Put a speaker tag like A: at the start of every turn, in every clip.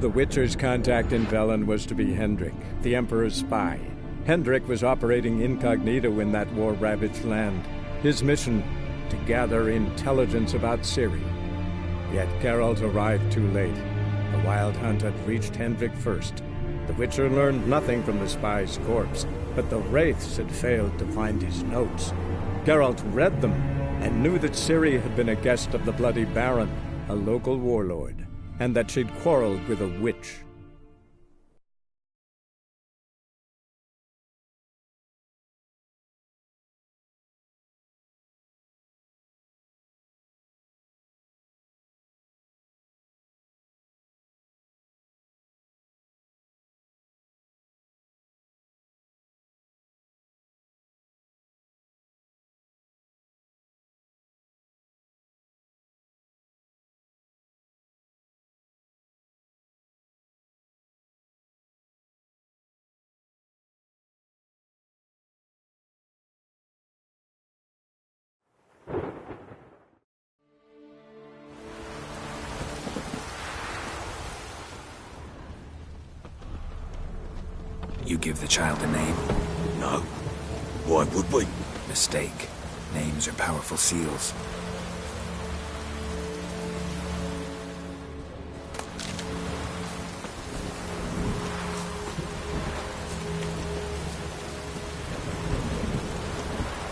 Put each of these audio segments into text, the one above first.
A: The Witcher's contact in Velen was to be Hendrik, the Emperor's spy. Hendrik was operating incognito in that war-ravaged land. His mission, to gather intelligence about Ciri. Yet Geralt arrived too late. The Wild Hunt had reached Hendrik first. The Witcher learned nothing from the spy's corpse, but the Wraiths had failed to find his notes. Geralt read them and knew that Ciri had been a guest of the Bloody Baron, a local warlord, and that she'd quarreled with a witch.
B: You give the child a name?
C: No. Why would we?
B: Mistake. Names are powerful seals.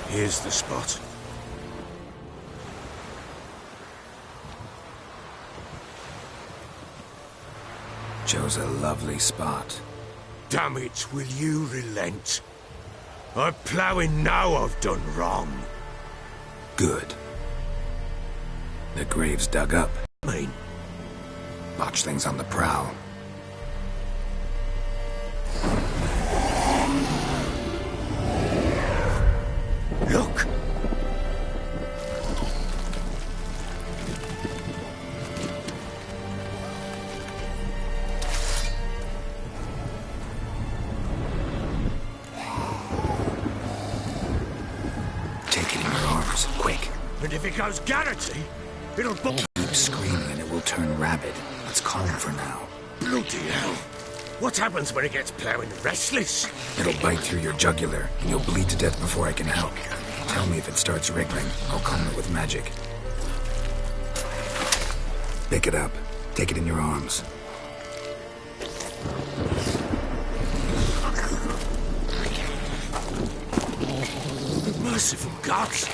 C: Here's the spot.
B: Chose a lovely spot.
C: Damn it, will you relent? I'm ploughing now I've done wrong.
B: Good. The grave's dug up.
C: Mean?
B: Botchlings on the prowl.
C: Look! And if it goes Garrity, it'll
B: keep screaming and it will turn rabid. Let's calm for now.
C: Bloody hell. What happens when it gets ploughing restless?
B: It'll bite through your jugular, and you'll bleed to death before I can help. Tell me if it starts wriggling. I'll calm it with magic. Pick it up. Take it in your arms.
C: Merciful gods!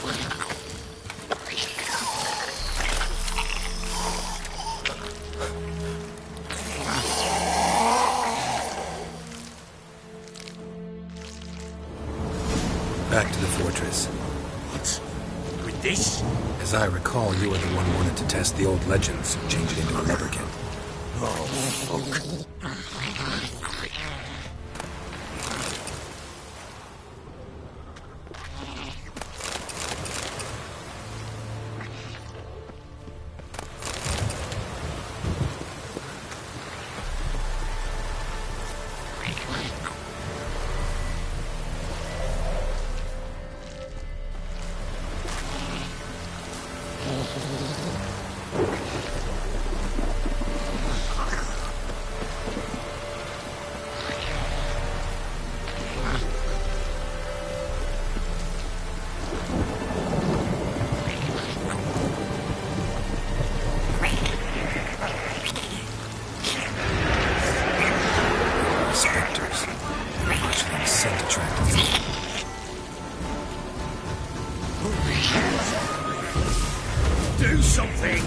B: Back to the fortress.
C: What? With this?
B: As I recall, you were the one wanted to test the old legends, change it into a leatherkin.
C: Oh, fuck. Do something!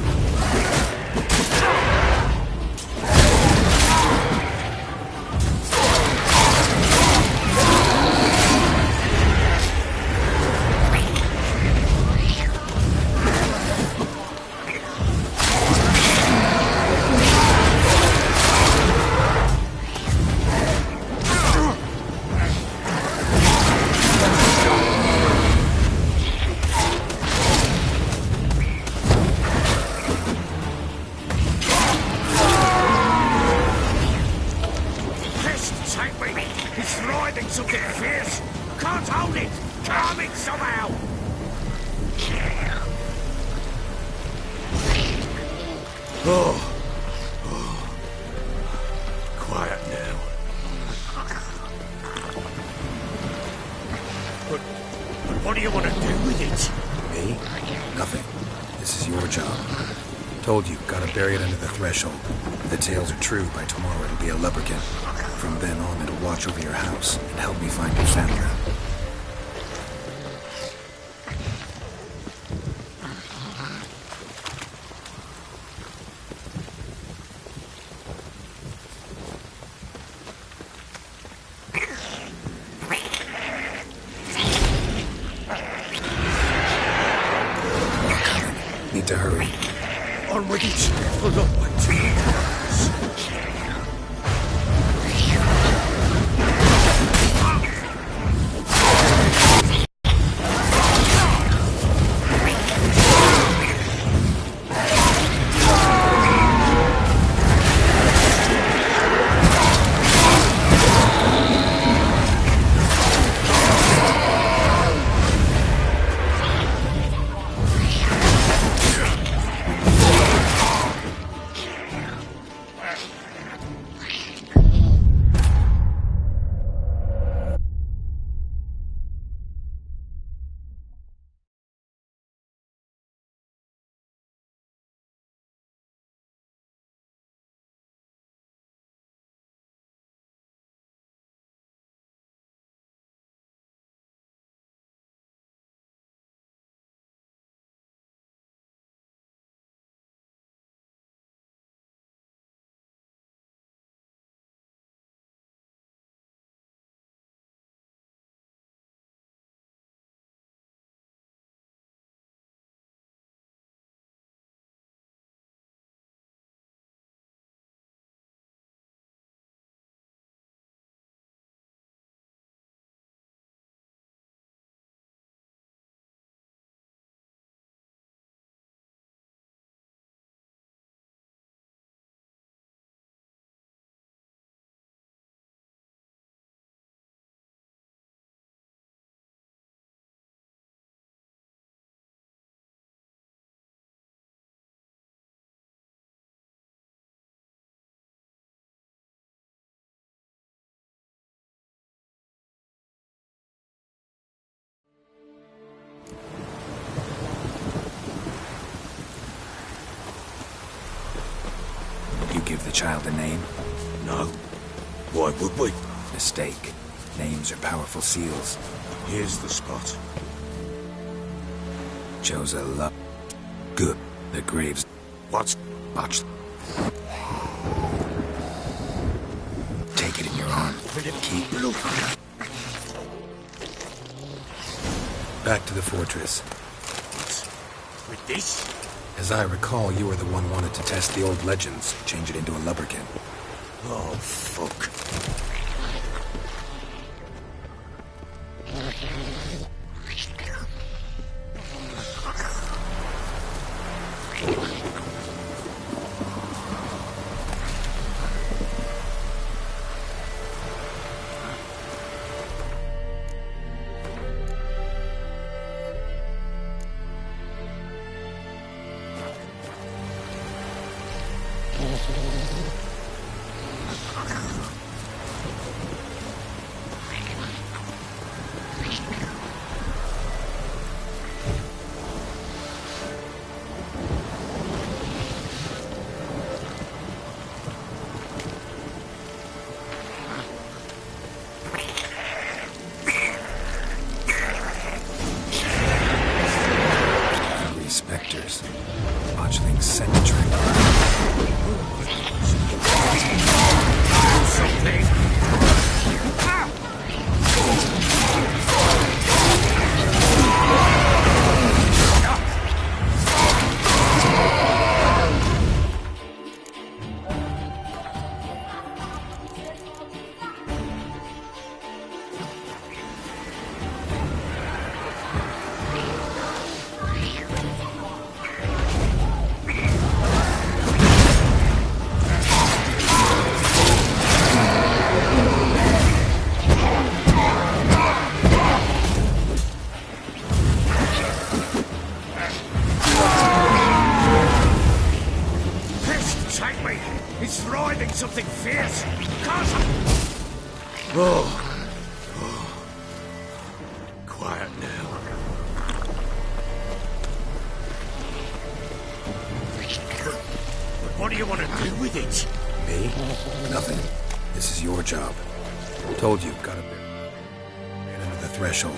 C: Something fierce! Can't hold it! Calm it somehow! Oh. you want to do with it?
B: Me? Nothing. This is your job. Told you, gotta bury it under the threshold. If the tales are true, by tomorrow it'll be a leprechaun. From then on, it'll watch over your house and help me find Cassandra. Need to hurry.
C: On with it, for the white.
B: Give the child a name?
C: No. Why would we?
B: Mistake. Names are powerful seals.
C: Here's the spot.
B: Chose a love. Good. The graves.
C: What's...
B: Watch. Take it in your arm. Keep looking. Back to the fortress.
C: With this?
B: As I recall, you were the one wanted to test the old legends, change it into a lubberkin.
C: Oh, fuck.
B: Spectres. Watch things send a trick. It's writhing something fierce. Oh. Quiet now.
C: What do you want to do with it?
B: Me? Nothing. This is your job. Told you, gotta bury it under the threshold.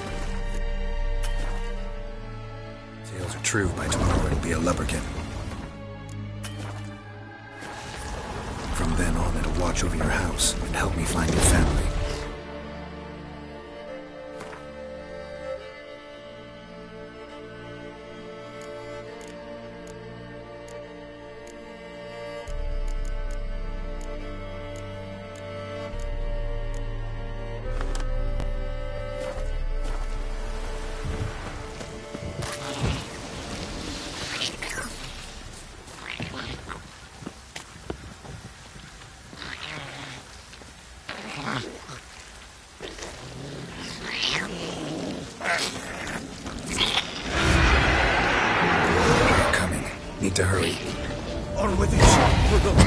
B: Tales are true. By tomorrow it'll be a lubberkin. From then on, it'll watch over your house and help me find your family. Need to hurry.
C: On with it! For the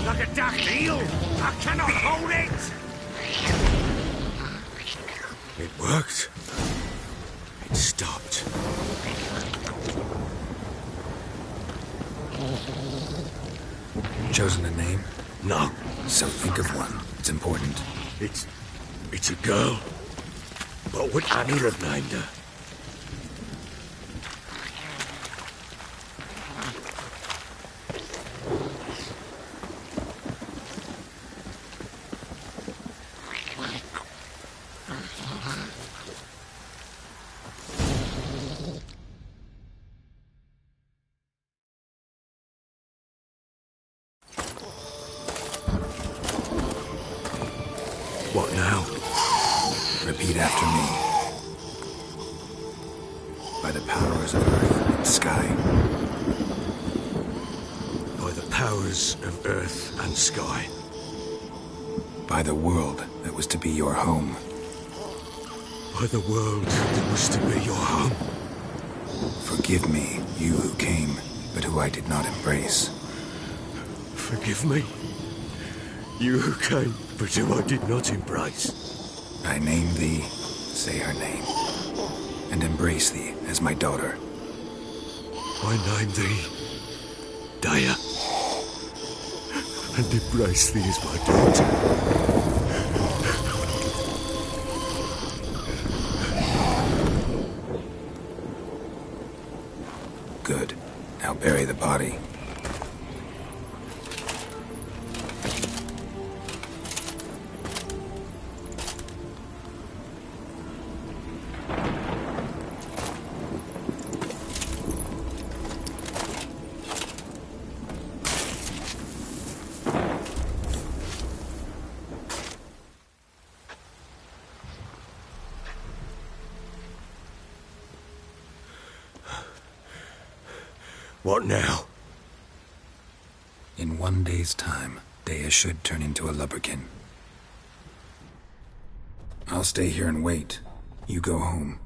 C: like a daft eel. I cannot hold it. It worked. It stopped.
B: Chosen a name?
C: No.
B: So think of one. It's important.
C: It's a girl. What would Annie have named her? What now?
B: Repeat after me. By the powers of earth and sky.
C: By the powers of earth and sky.
B: By the world that was to be your home.
C: By the world that was to be your home.
B: Forgive me, you who came, but who I did not embrace.
C: Forgive me. You who came, but who I did not embrace.
B: I name thee, say her name, and embrace thee as my daughter.
C: I name thee, Daya, and embrace thee as my daughter.
B: Good. Now bury the body.
C: What now?
B: In 1 day's time, Daya should turn into a lubberkin. I'll stay here and wait. You go home.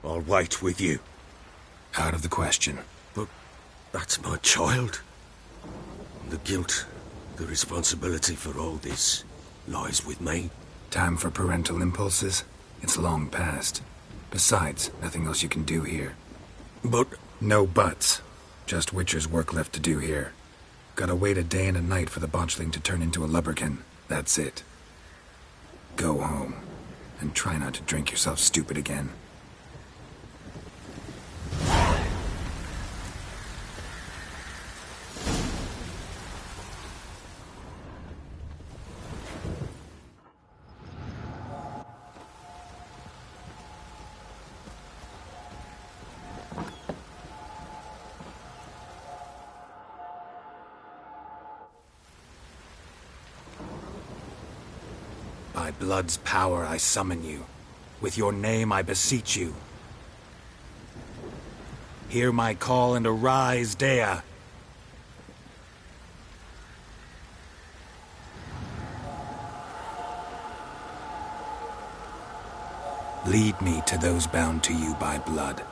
C: I'll wait with you.
B: Out of the question.
C: But that's my child. The guilt, the responsibility for all this lies with me.
B: Time for parental impulses? It's long past. Besides, nothing else you can do here.
C: But...
B: No buts. Just Witcher's work left to do here. Gotta wait a day and a night for the botchling to turn into a lubberkin. That's it. Go home. And try not to drink yourself stupid again. By blood's power I summon you. With your name I beseech you. Hear my call and arise, Dea. Lead me to those bound to you by blood.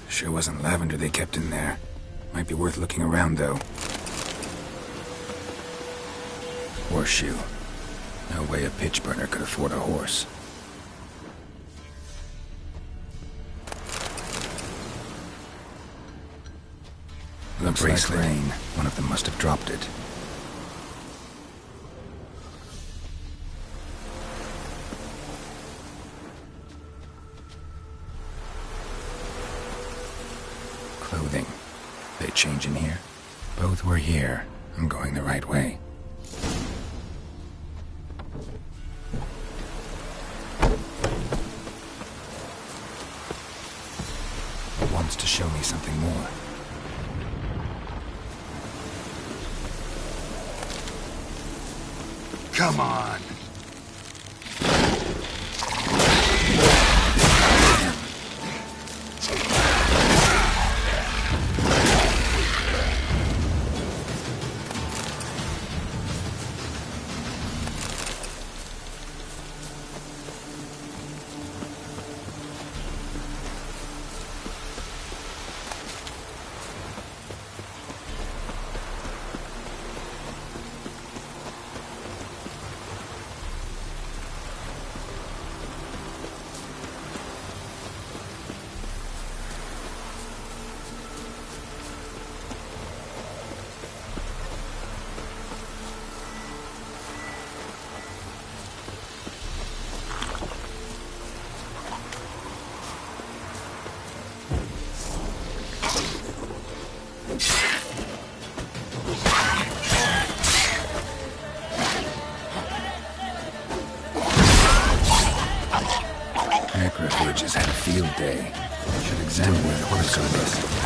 B: Sure wasn't lavender they kept in there. Might be worth looking around, though. Horseshoe. No way a pitch burner could afford a horse. Looks like rain. One of them must have dropped it. Clothing. They change in here? Both were here. I'm going the right way. It wants to show me something more. Come on! Necrophages had a field day. Should examine where the horoscope is.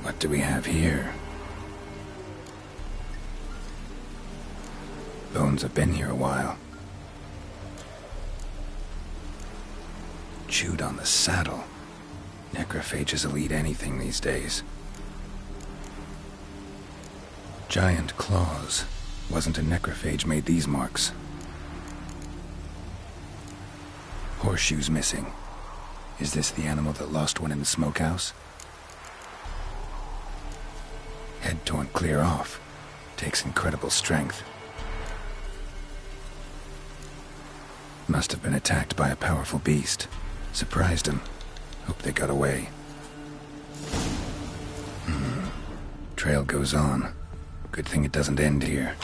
B: What do we have here? Bones have been here a while. Chewed on the saddle. Necrophages will eat anything these days. Giant claws. Wasn't a necrophage made these marks. Horseshoes missing. Is this the animal that lost one in the smokehouse? Head torn clear off. Takes incredible strength. Must have been attacked by a powerful beast. Surprised him. Hope they got away. Trail goes on. Good thing it doesn't end here.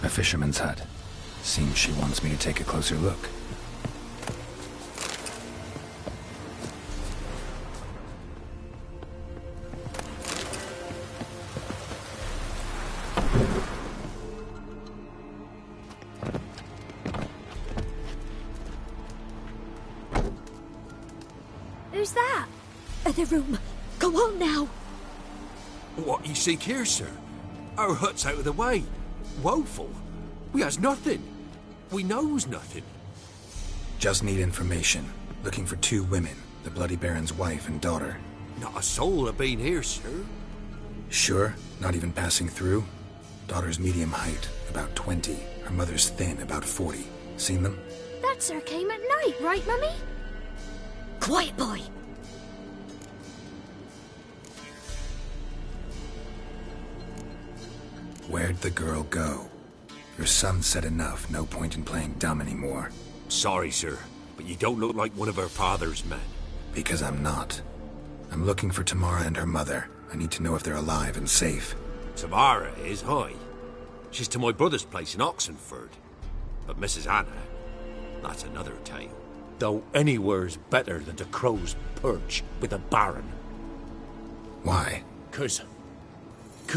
B: A fisherman's hut. Seems she wants me to take a closer look.
D: Who's that? The room. Go on now.
C: What you seek here, sir? Our hut's out of the way. Woeful. We has nothing. We knows nothing.
B: Just need information. Looking for 2 women, the Bloody Baron's wife and daughter.
C: Not a soul have been here, sir.
B: Sure? Not even passing through? Daughter's medium height, about 20. Her mother's thin, about 40. Seen them?
D: That sir came at night, right, Mummy? Quiet, boy.
B: Where'd the girl go? Your son said enough. No point in playing dumb anymore.
C: Sorry, sir, but you don't look like one of her father's men.
B: Because I'm not. I'm looking for Tamara and her mother. I need to know if they're alive and safe.
C: Tamara is, hi. She's to my brother's place in Oxenford. But Mrs. Anna, that's another tale. Though anywhere's better than to Crow's Perch with a baron.
B: Why?
C: 'Cause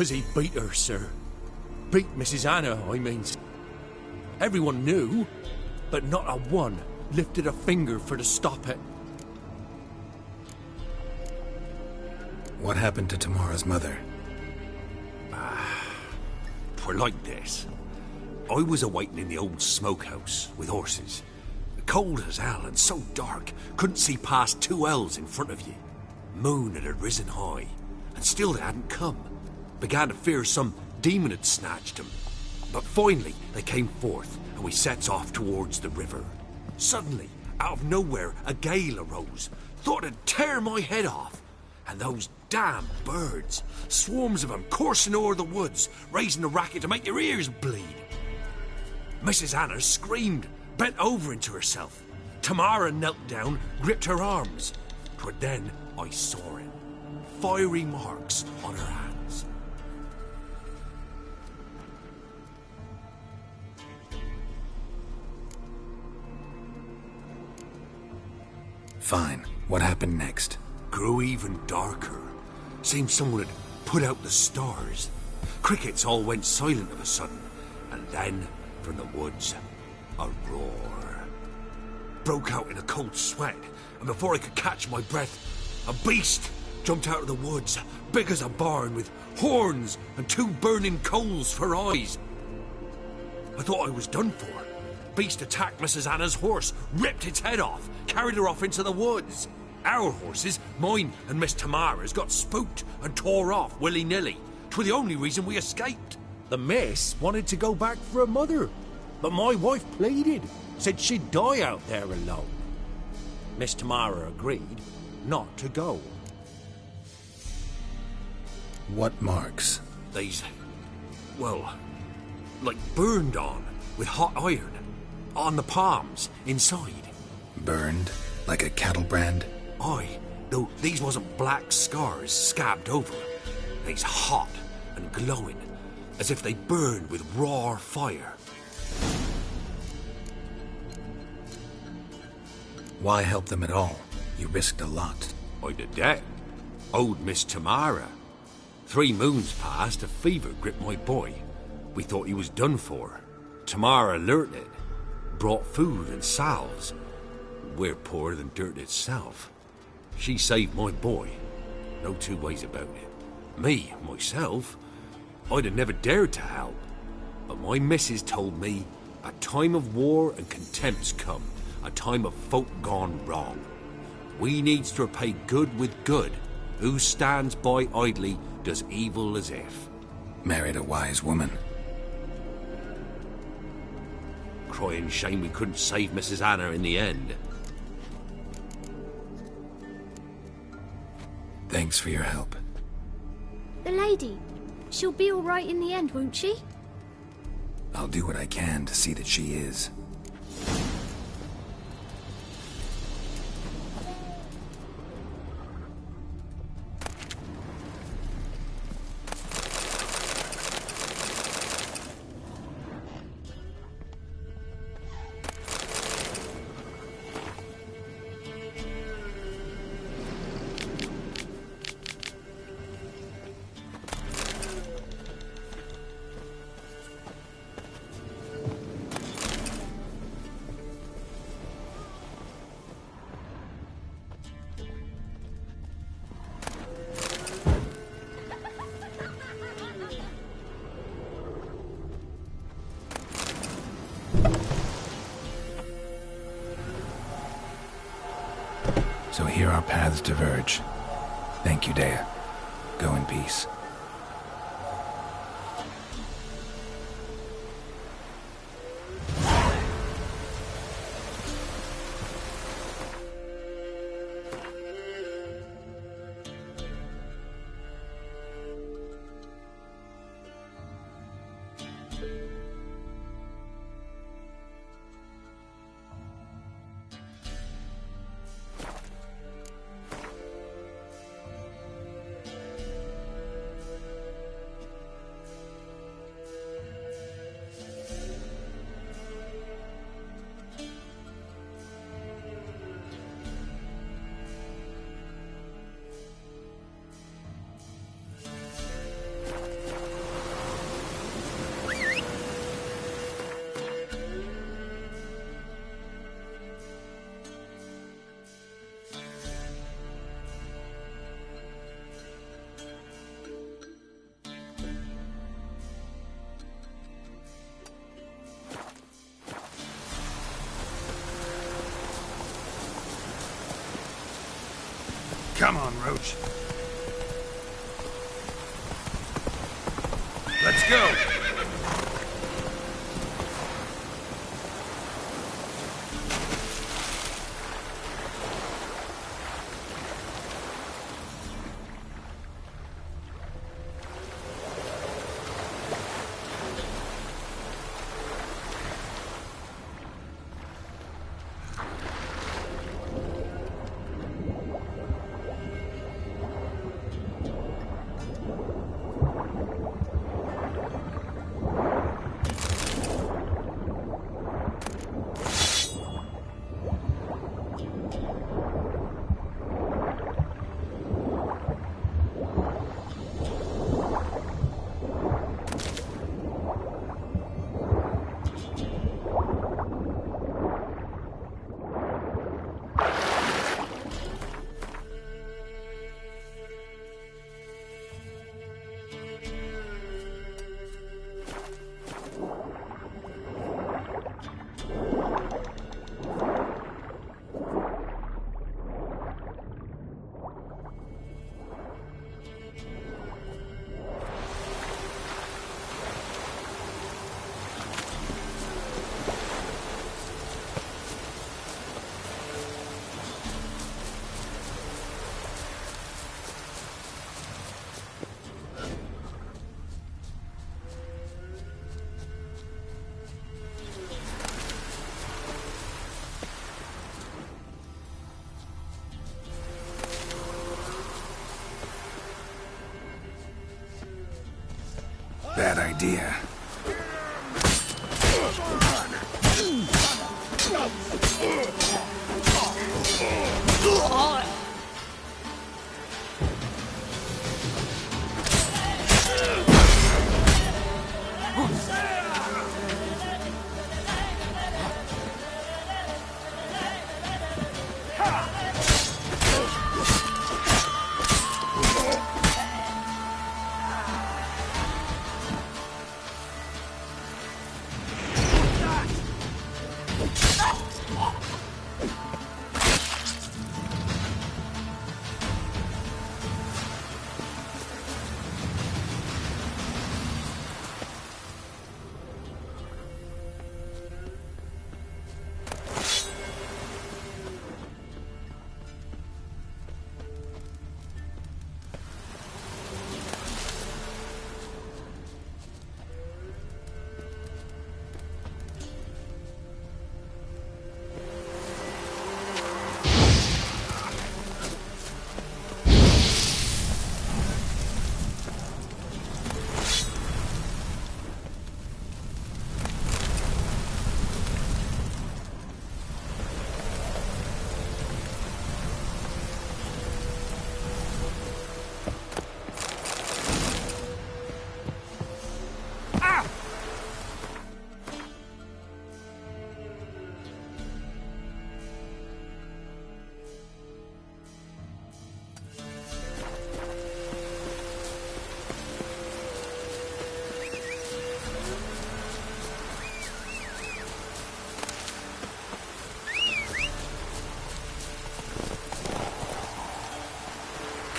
C: he beat her, sir. Beat Mrs. Anna, I mean. Everyone knew, but not a one lifted a finger for to stop it.
B: What happened to Tamara's mother?
C: Twere like this. I was awaiting in the old smokehouse with horses. Cold as hell and so dark, couldn't see past 2 ells in front of you. Moon had risen high, and still they hadn't come. Began to fear some demon had snatched them. But finally they came forth, and we sets off towards the river. Suddenly, out of nowhere, a gale arose. Thought it'd tear my head off. And those damn birds, swarms of them coursing o'er the woods, raising a racket to make your ears bleed. Mrs. Anna screamed, bent over into herself. Tamara knelt down, gripped her arms. 'Twere then I saw it. Fiery marks on her hands.
B: Fine. What happened next?
C: Grew even darker. Seemed someone had put out the stars. Crickets all went silent of a sudden, and then, from the woods, a roar. Broke out in a cold sweat, and before I could catch my breath, a beast jumped out of the woods, big as a barn, with horns and 2 burning coals for eyes. I thought I was done for. Beast attacked Mrs. Anna's horse, ripped its head off, carried her off into the woods. Our horses, mine and Miss Tamara's, got spooked and tore off willy-nilly. 'Twere the only reason we escaped. The miss wanted to go back for her mother, but my wife pleaded, said she'd die out there alone. Miss Tamara agreed not to go.
B: What marks?
C: They's, well, like burned on with hot iron. On the palms, inside.
B: Burned? Like a cattle brand?
C: Aye, though these wasn't black scars scabbed over. They's hot and glowing, as if they burned with raw fire.
B: Why help them at all? You risked a lot.
C: I'd a debt. Owed Miss Tamara. 3 moons passed, a fever gripped my boy. We thought he was done for. Tamara learnt it. Brought food and salves. We're poorer than dirt itself. She saved my boy. No 2 ways about it. Me, myself, I'd have never dared to help. But my missus told me a time of war and contempt's come. A time of folk gone wrong. We needs to repay good with good. Who stands by idly does evil as if.
B: Married a wise woman.
C: Crying shame we couldn't save Mrs. Anna in the end.
B: Thanks for your help.
E: The lady, she'll be all right in the end, won't she?
B: I'll do what I can to see that she is. So here our paths diverge. Thank you, Dea. Go in peace. Come on, Roach. Let's go! Bad idea.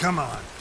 B: Come on.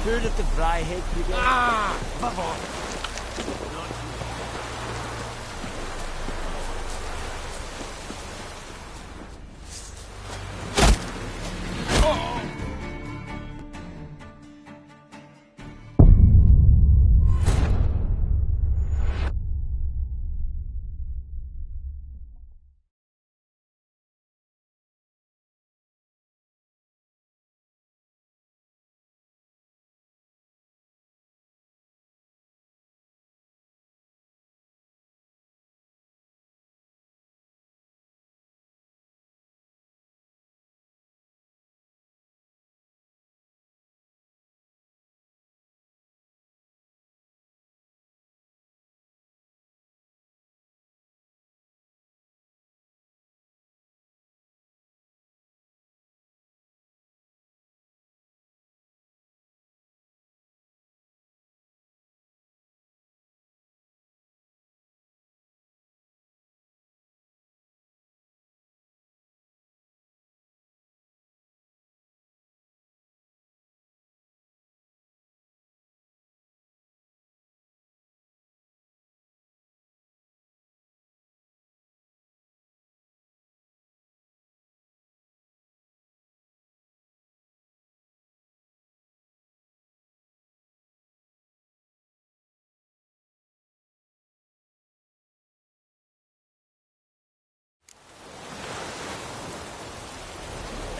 F: Hur lite vrijheid bedoel?
C: Ah, favor.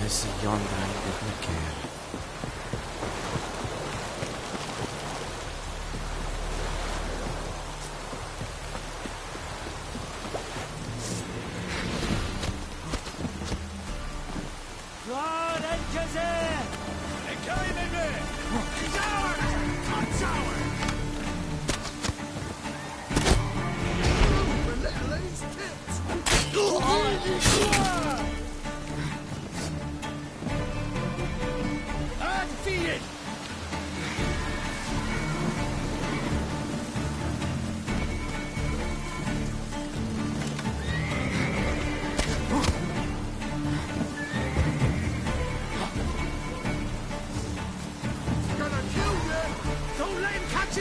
F: Esse yonder bibliker. Klar herkese!
C: Defeated! Gonna kill you! Don't let him catch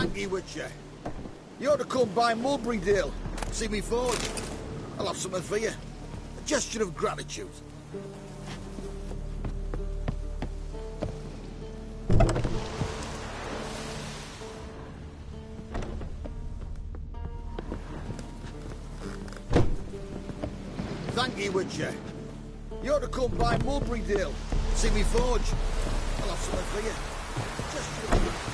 G: Thank you, Witcher. You ought to come by Mulberrydale. See me forge. I'll have something for you. A gesture of gratitude. Thank you, Witcher. You ought to come by Mulberrydale. See me forge. I'll have something for you. Gesture of gratitude.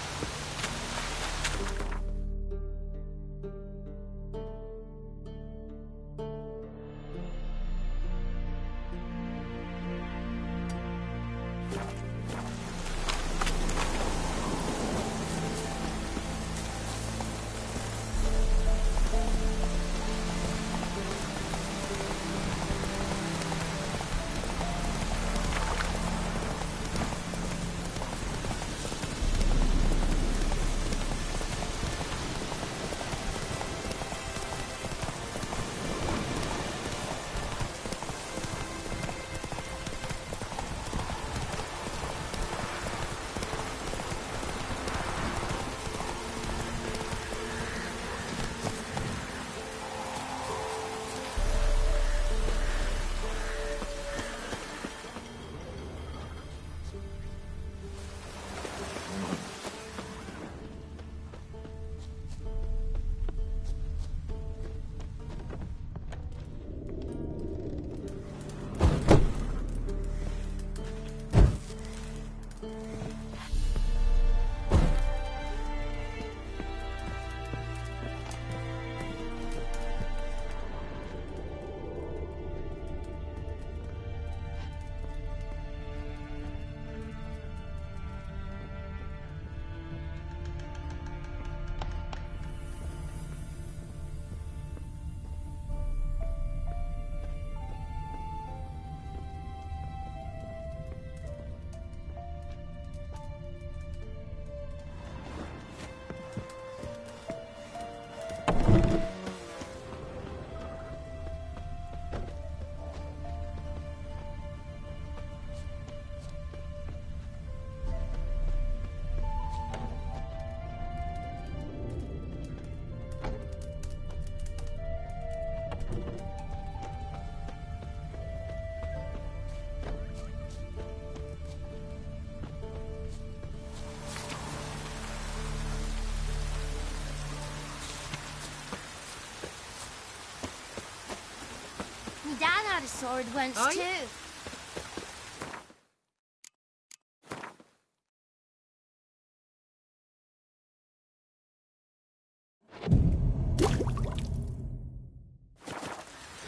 E: Dad had a sword once too.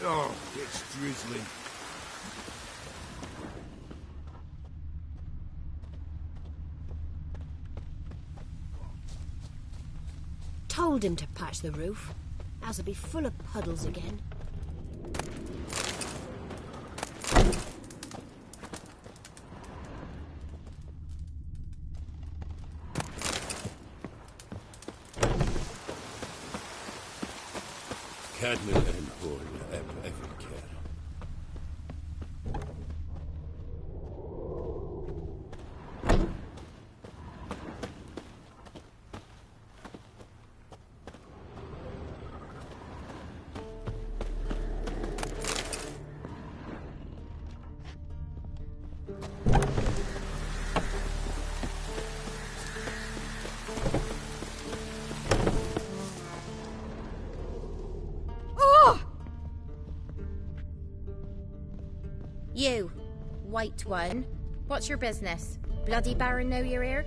C: Oh, it's drizzling.
D: Told him to patch the roof. Else it'll be full of puddles again.
C: Cadmill and Horn ever care.
H: You, white one. What's your business? Bloody Baron know you're here?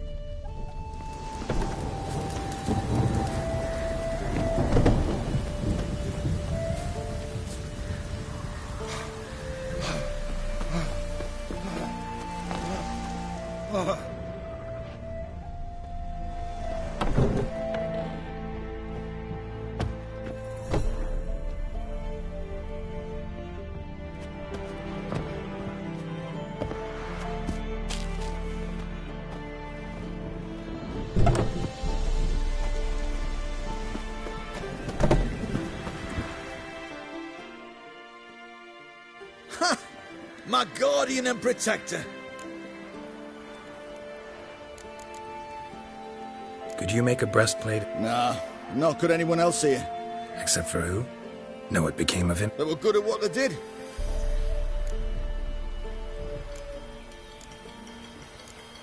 G: My guardian and protector.
B: Could you make a breastplate?
G: Nah, nor could anyone else here.
B: Except for who? Know what became of him?
G: They were good at what they did.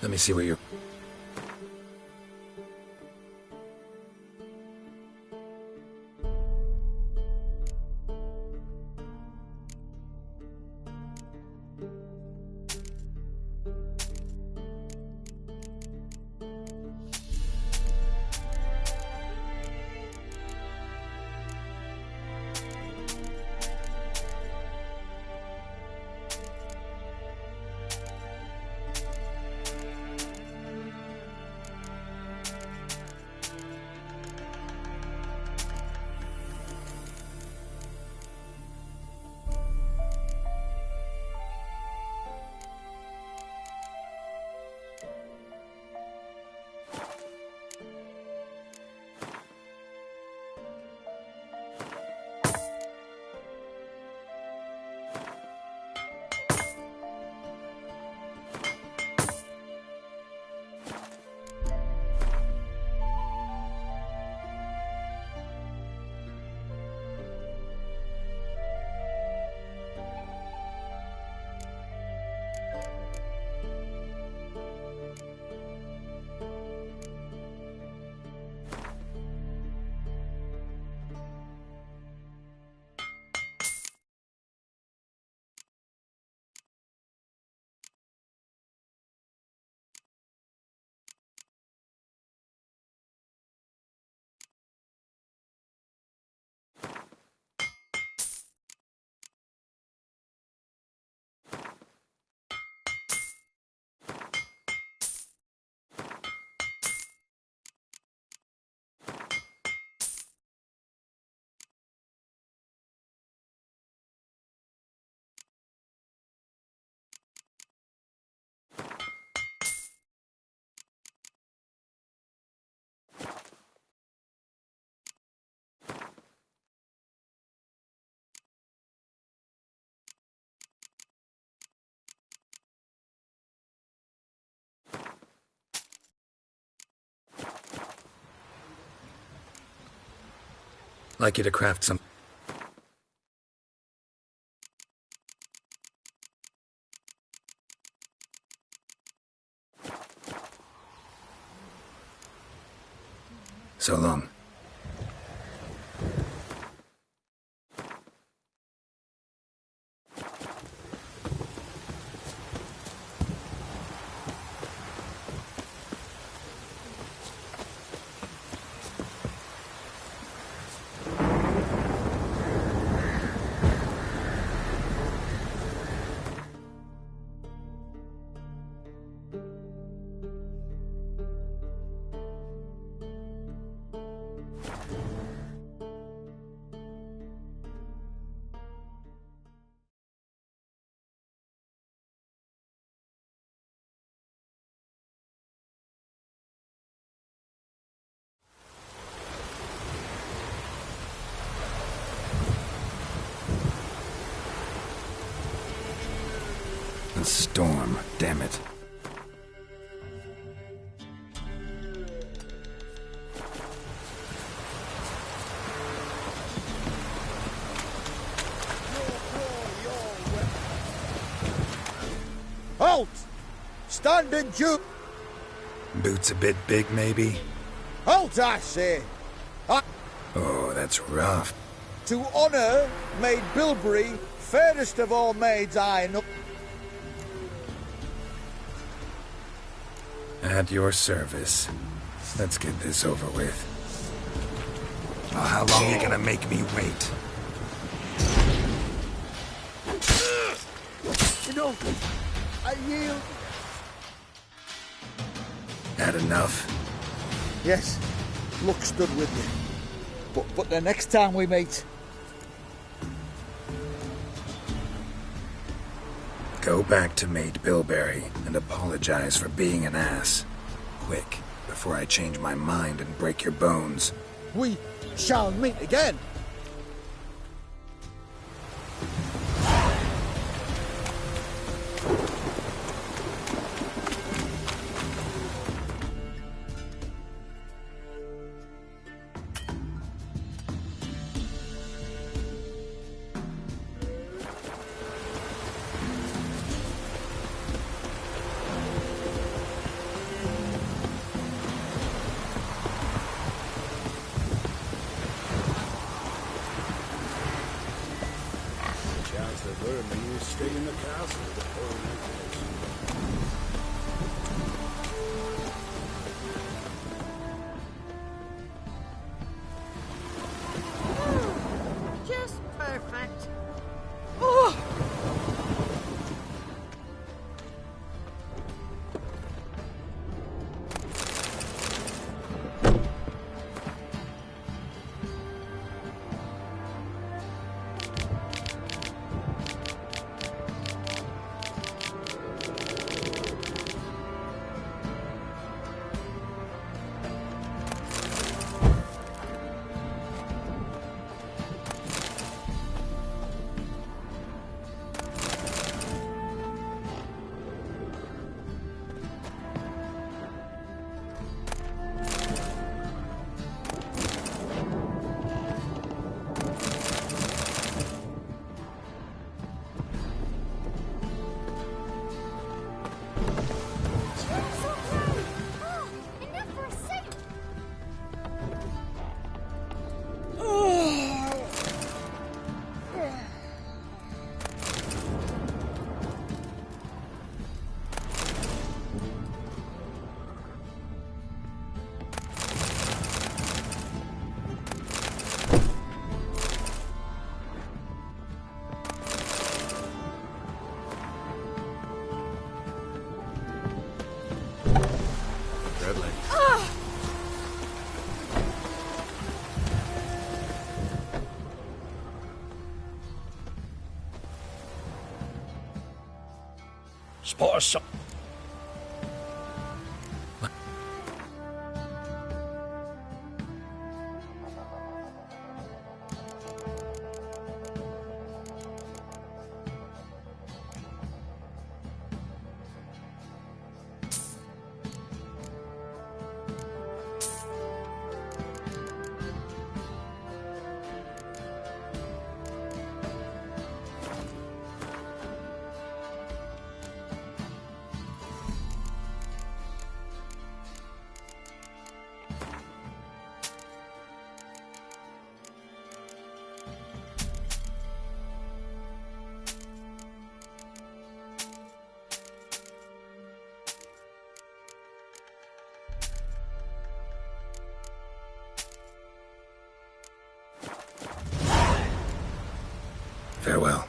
B: Let me see what you're... like you to craft some... So long. A storm, damn it.
G: Halt! Stand and due.
B: Boots a bit big, maybe?
G: Halt, I say!
B: Oh, that's rough.
G: To honour Maid Bilberry, fairest of all maids I know.
B: At your service. Let's get this over with. Oh, how long are you gonna make me wait?
G: Enough! I yield.
B: Had enough?
G: Yes, luck stood with you. But the next time we meet...
B: Go back to Maid Bilberry and apologize for being an ass. Quick, before I change my mind and break your bones.
G: We shall meet again.
I: Spot us some.
B: Farewell.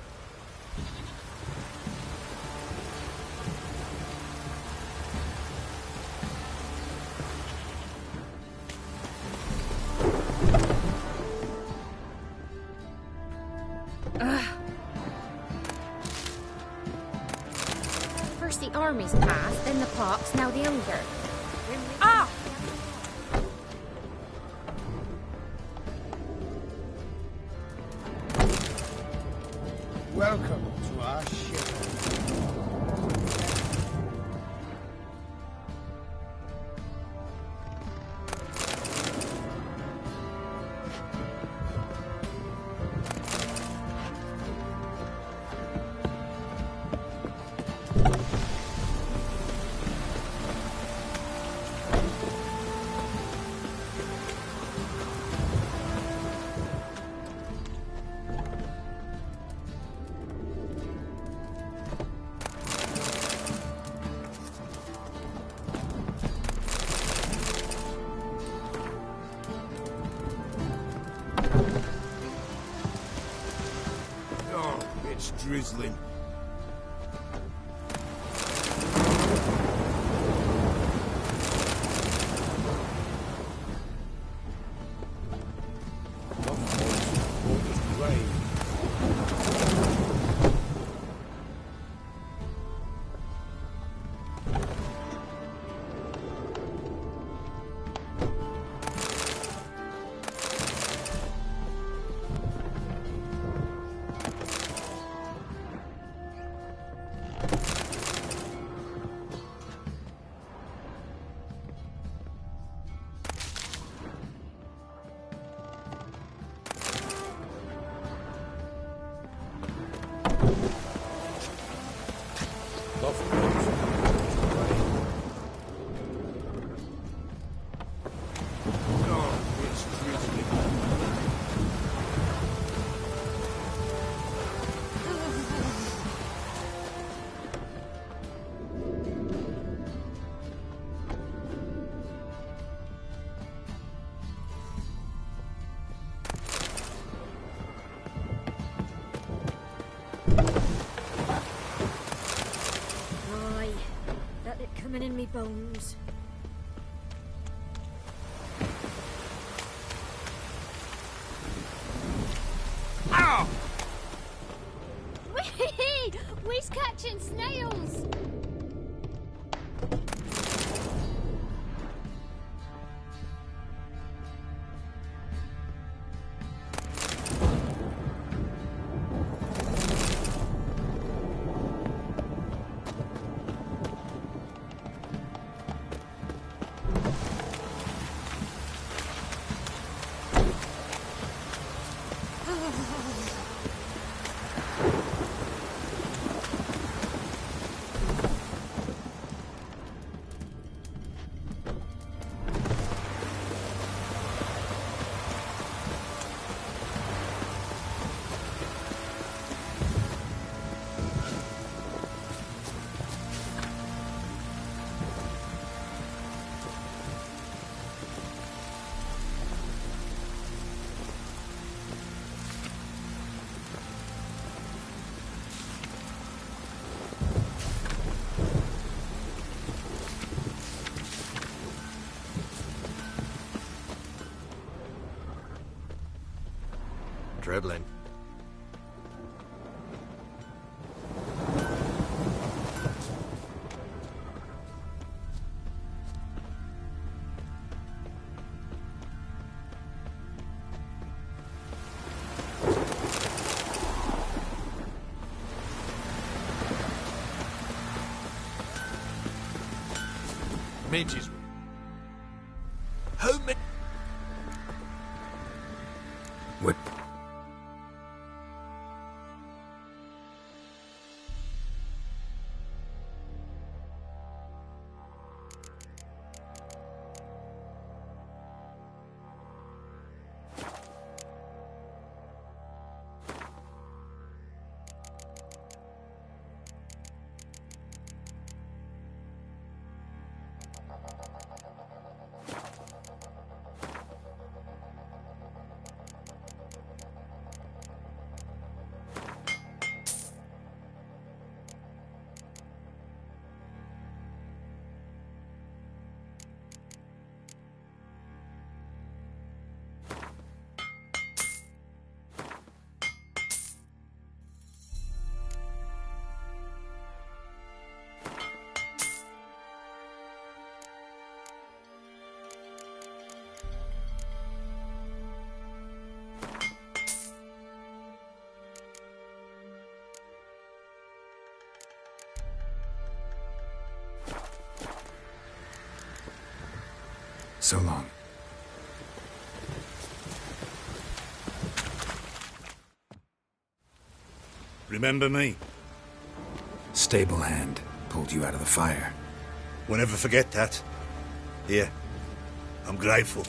H: First the army's passed, then the pox, now the ogre.
D: Ah!
G: Welcome to our ship.
C: Oh, it's drizzling.
D: Aye, felt it coming in me bones.
C: Ow!
E: Whee! We's catching snails!
B: Dribbling.
C: midges. How many?
B: What? So long.
C: Remember me?
B: Stable hand pulled you out of the fire.
C: We'll never forget that. Here, I'm grateful.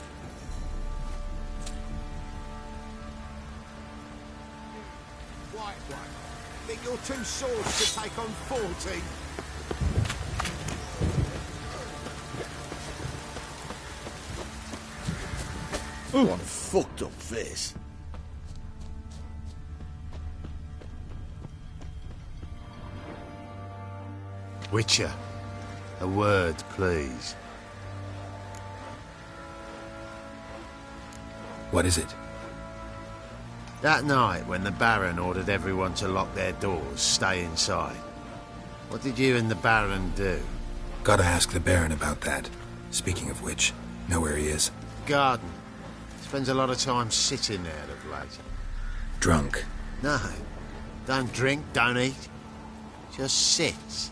G: White one. Think you're too swords to take on 40? What a fucked up face.
C: Witcher, a word, please.
B: What is it?
C: That night when the Baron ordered everyone to lock their doors, stay inside. What did you and the Baron do?
B: Gotta ask the Baron about that. Speaking of which, know where he is?
C: Garden. Spends a lot of time sitting there of late.
B: Drunk.
C: No. Don't drink, don't eat. Just sits.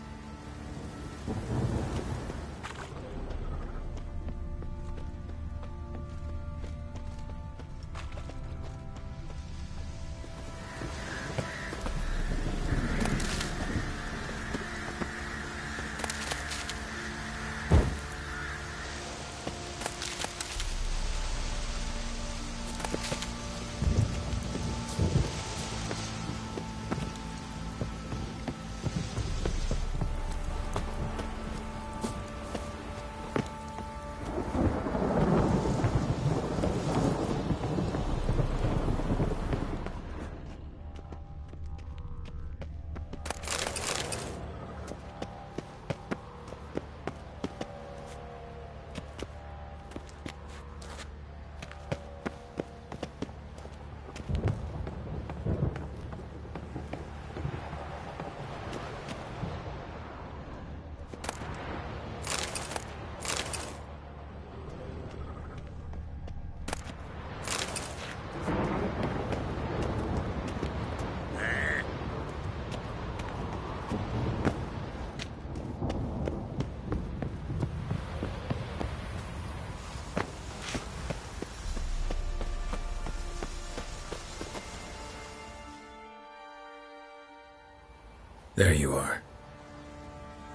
B: There you are.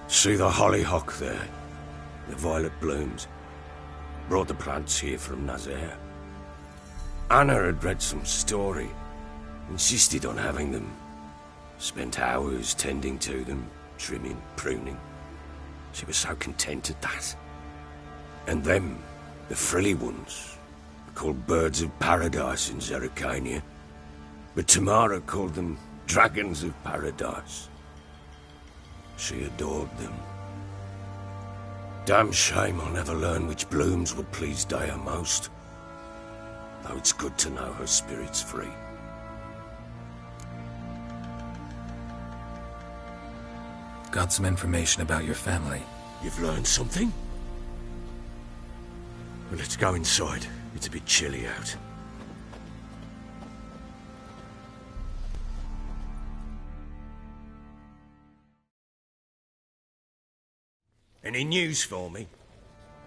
I: See the hollyhock there? The violet blooms. Brought the plants here from Nazaire. Anna had read some story. Insisted on having them. Spent hours tending to them, trimming, pruning. She was so content at that. And them, the frilly ones, are called birds of paradise in Zerrikania. But Tamara called them dragons of paradise. She adored them. Damn shame I'll never learn which blooms would please Dea most. Though it's good to know her spirit's free.
B: Got some information about your family.
I: You've learned something? Well, let's go inside. It's a bit chilly out. Any news for me?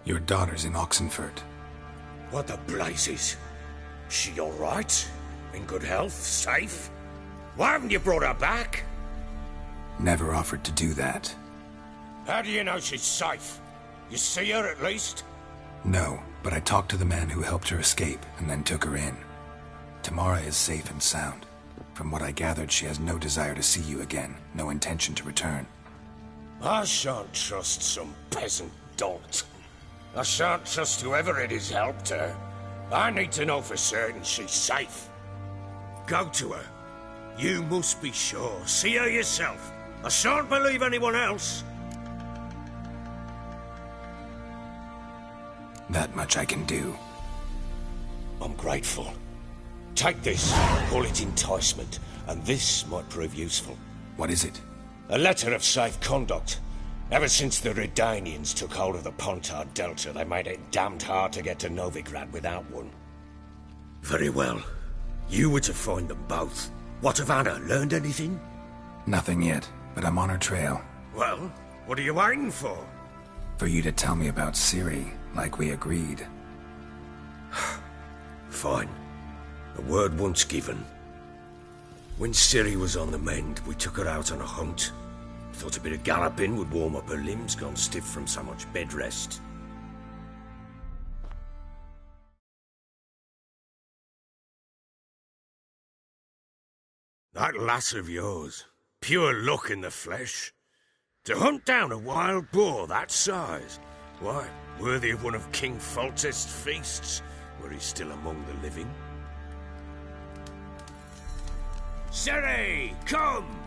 B: Your daughter's in Oxenford.
I: What the blazes? She all right? In good health? Safe? Why haven't you brought her back?
B: Never offered to do that.
I: How do you know she's safe? You see her at least?
B: No, but I talked to the man who helped her escape and then took her in. Tamara is safe and sound. From what I gathered, she has no desire to see you again, no intention to return.
I: I shan't trust some peasant dolt. I shan't trust whoever it is helped her. I need to know for certain she's safe. Go to her. You must be sure. See her yourself. I shan't believe anyone else.
B: That much I can do.
I: I'm grateful. Take this, call it enticement, and this might prove useful.
B: What is it?
I: A letter of safe conduct. Ever since the Redanians took hold of the Pontar Delta, they made it damned hard to get to Novigrad without one. Very well. You were to find them both. What of Anna? Learned anything?
B: Nothing yet, but I'm on her trail.
I: Well, what are you waiting for?
B: For you to tell me about Ciri, like we agreed.
I: Fine. A word once given. When Ciri was on the mend, we took her out on a hunt. Thought a bit of galloping would warm up her limbs, gone stiff from so much bed rest. That lass of yours, pure luck in the flesh. To hunt down a wild boar that size, why, worthy of one of King Foltest's feasts, were he still among the living. Ciri, come!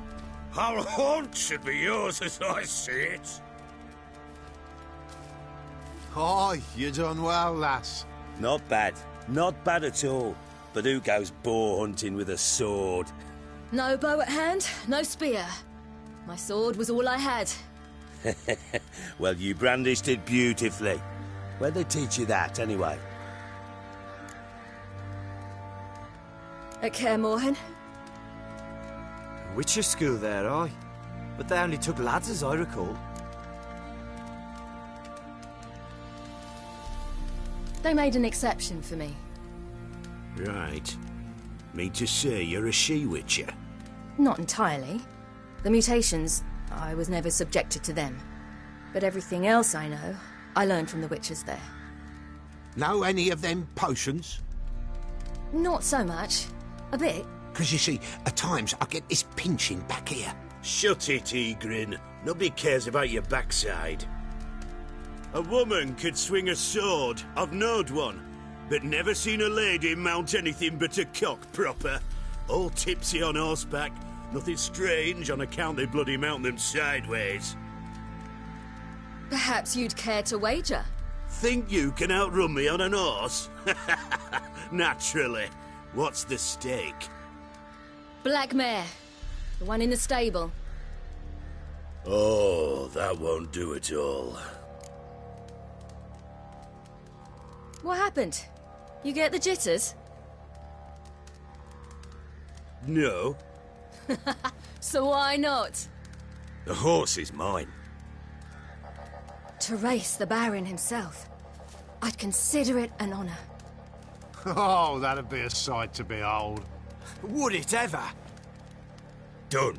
I: Our haunt should be yours as I see it.
G: Aye, you done well, lass.
J: Not bad. Not bad at all. But who goes boar hunting with a sword?
K: No bow at hand, no spear. My sword was all I had.
J: Well, you brandished it beautifully. Where'd they teach you that, anyway?
K: At Kaer Morhen.
F: Witcher school there, aye. But they only took lads, as I recall.
K: They made an exception for me.
J: Right. Mean to say you're a she-witcher?
K: Not entirely. The mutations, I was never subjected to them. But everything else I know, I learned from the witches there.
L: Know any of them potions?
K: Not so much. A bit.
L: Because you see, at times I get this pinching back here.
J: Shut it, Egrin. Nobody cares about your backside. A woman could swing a sword. I've knowed one. But never seen a lady mount anything but a cock proper. All tipsy on horseback. Nothing strange on account they bloody mount them sideways.
K: Perhaps you'd care to wager?
J: Think you can outrun me on an horse? Naturally. What's the stake?
K: Black mare. The one in the stable.
J: Oh, that won't do at all.
K: What happened? You get the jitters?
J: No.
K: So why not?
J: The horse is mine.
K: To race the Baron himself. I'd consider it an honor.
L: Oh, that'd be a sight to behold.
F: Would it ever?
I: Done.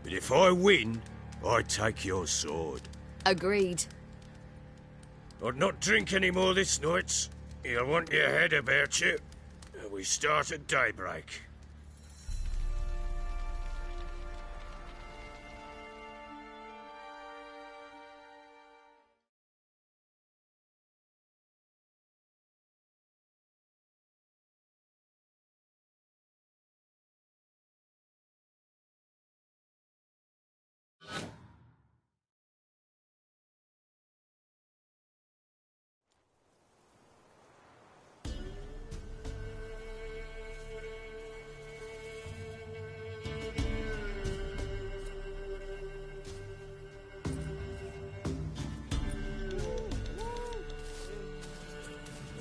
I: But if I win, I take your sword.
K: Agreed.
I: I'd not drink any more this night. You'll want your head about you. We start at daybreak.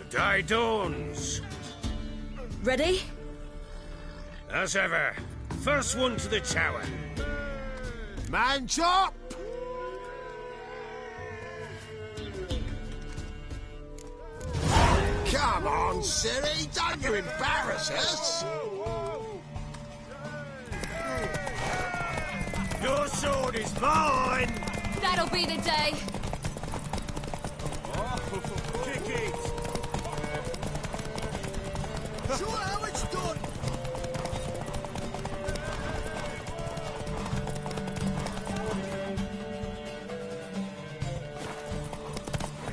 I: Day dawns.
K: Ready?
I: As ever. First one to the tower.
L: Man chop!
G: Come on, Siri, don't you embarrass us!
J: Your sword is mine!
K: That'll be the day.
J: Kick it!
G: Show how it's done!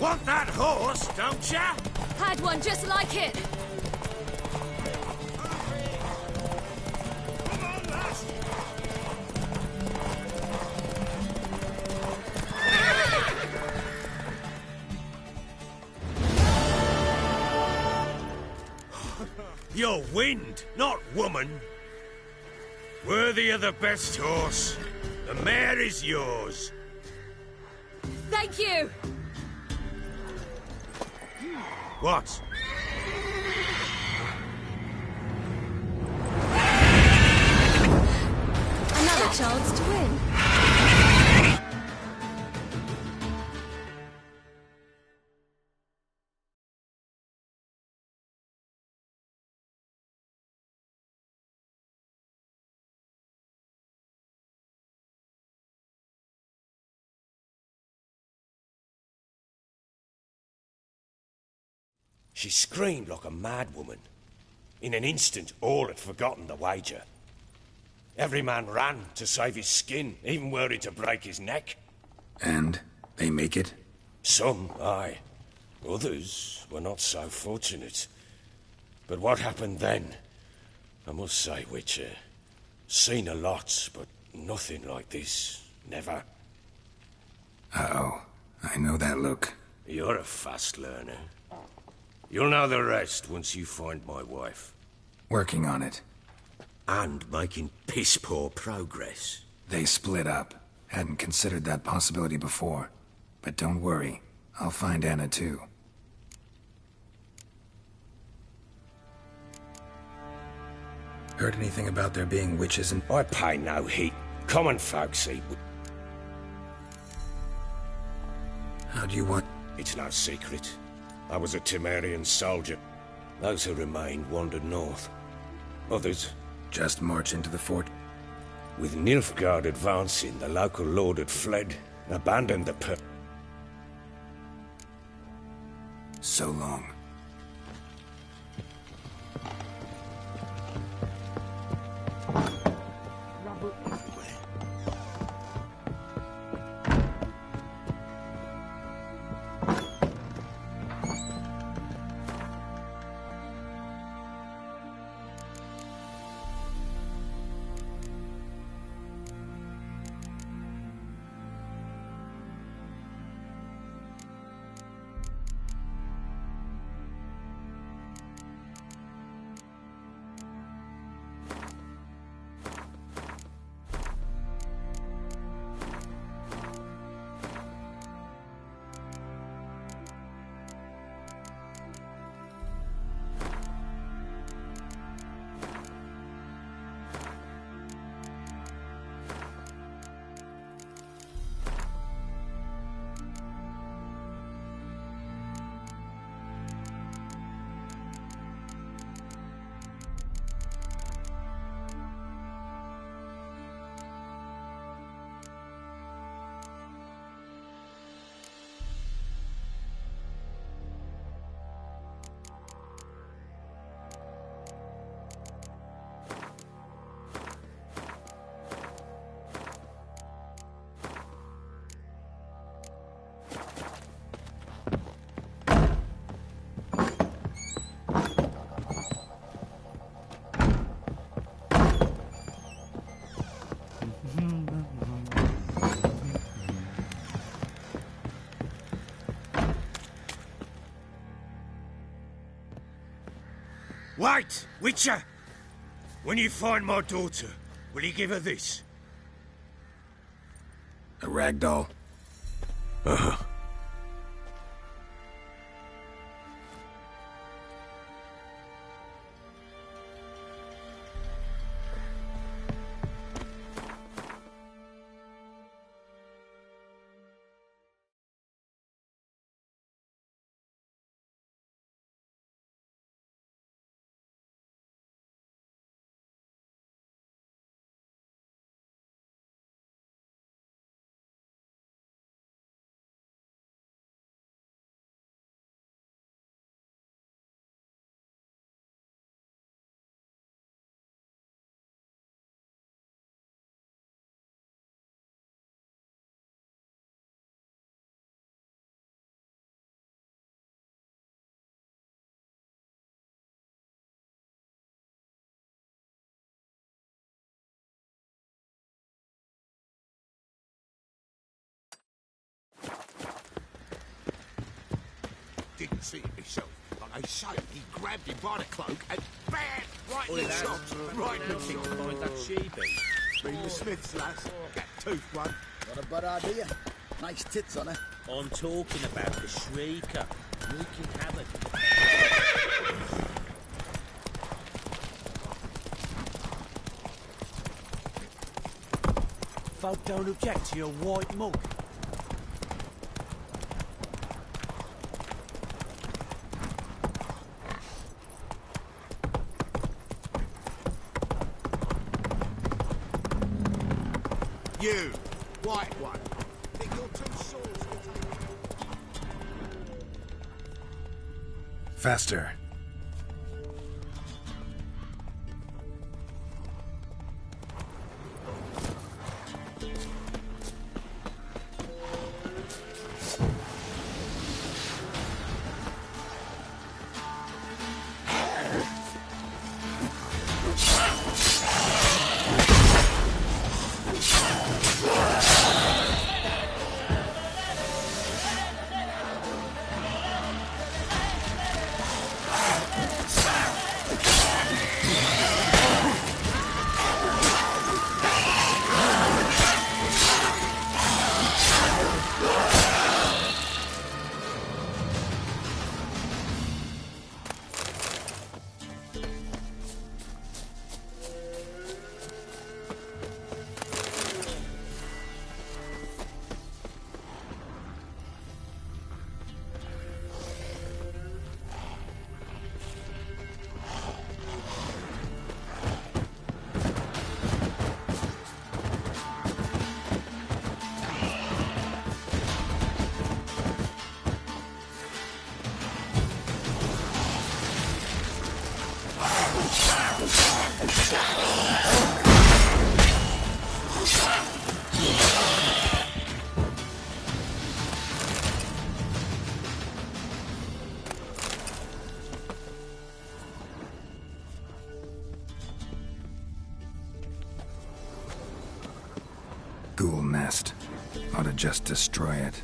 J: Want that horse, don't ya?
K: Had one just like it.
J: Come on, lass! You're wind, not woman. Worthy of the best horse. The mare is yours.
K: Thank you.
J: What?
K: Another chance to win.
I: She screamed like a mad woman. In an instant, all had forgotten the wager. Every man ran to save his skin, even were it to break his neck.
B: And they make it?
I: Some, aye. Others were not so fortunate. But what happened then? I must say, Witcher, seen a lot, but nothing like this. Never.
B: Uh-oh. I know that look.
I: You're a fast learner. You'll know the rest once you find my wife.
B: Working on it.
C: And making piss-poor progress.
B: They split up. Hadn't considered that possibility before. But don't worry. I'll find Anna too. Heard anything about there being witches in...
I: I pay no heed. Common folk see...
B: How do you want...
I: It's no secret. I was a Temerian soldier. Those who remained wandered north. Others...
B: Just march into the fort?
I: With Nilfgaard advancing, the local lord had fled, abandoned the
B: So long.
J: Wait, Witcher! When you find my daughter, will you give her this?
B: A rag doll?
I: Uh-huh.
J: see it myself. Like I say, he grabbed him by the cloak and bam! Right in the chops, right in the cheek.
M: Find that sheepy.
G: Bring the Smiths, lass.
J: That tooth one.
G: Not a bad idea. Nice tits on her.
M: I'm talking about the shrieker. Wreaking havoc.
F: Folk don't object to your white mug.
J: You, white one. Think your two swords can take...
B: Faster. Ghoul nest. Ought to just destroy it.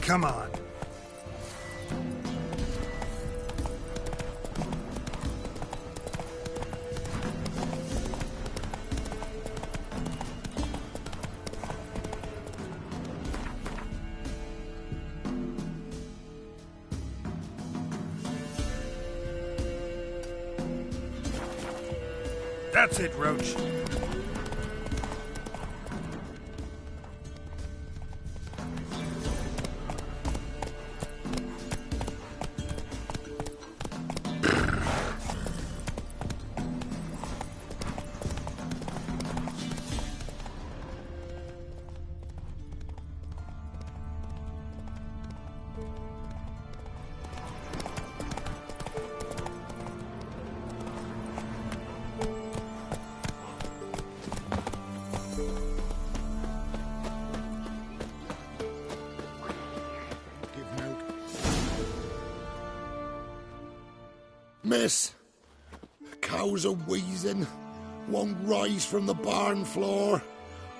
B: Come on. That's it, Roach.
J: Miss, cows are wheezing, won't rise from the barn floor,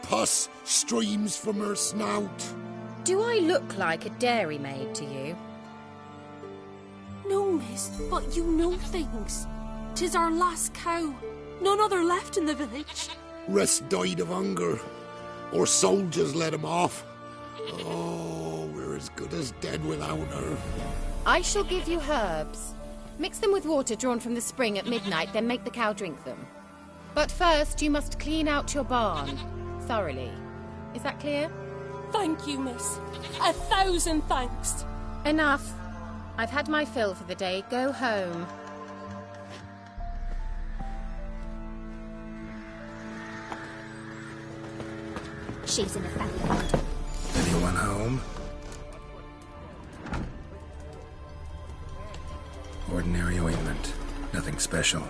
J: pus streams from her snout.
H: Do I look like a dairymaid to you?
N: No, miss, but you know things. 'Tis our last cow. None other left in the village.
J: Rest died of hunger, or soldiers let him off. Oh, we're as good as dead without her.
H: I shall give you herbs. Mix them with water drawn from the spring at midnight, then make the cow drink them. But first, you must clean out your barn thoroughly. Is that clear?
N: Thank you, miss. 1,000 thanks.
H: Enough. I've had my fill for the day. Go home.
E: She's in a family.
B: Anyone home? Ordinary ointment. Nothing special.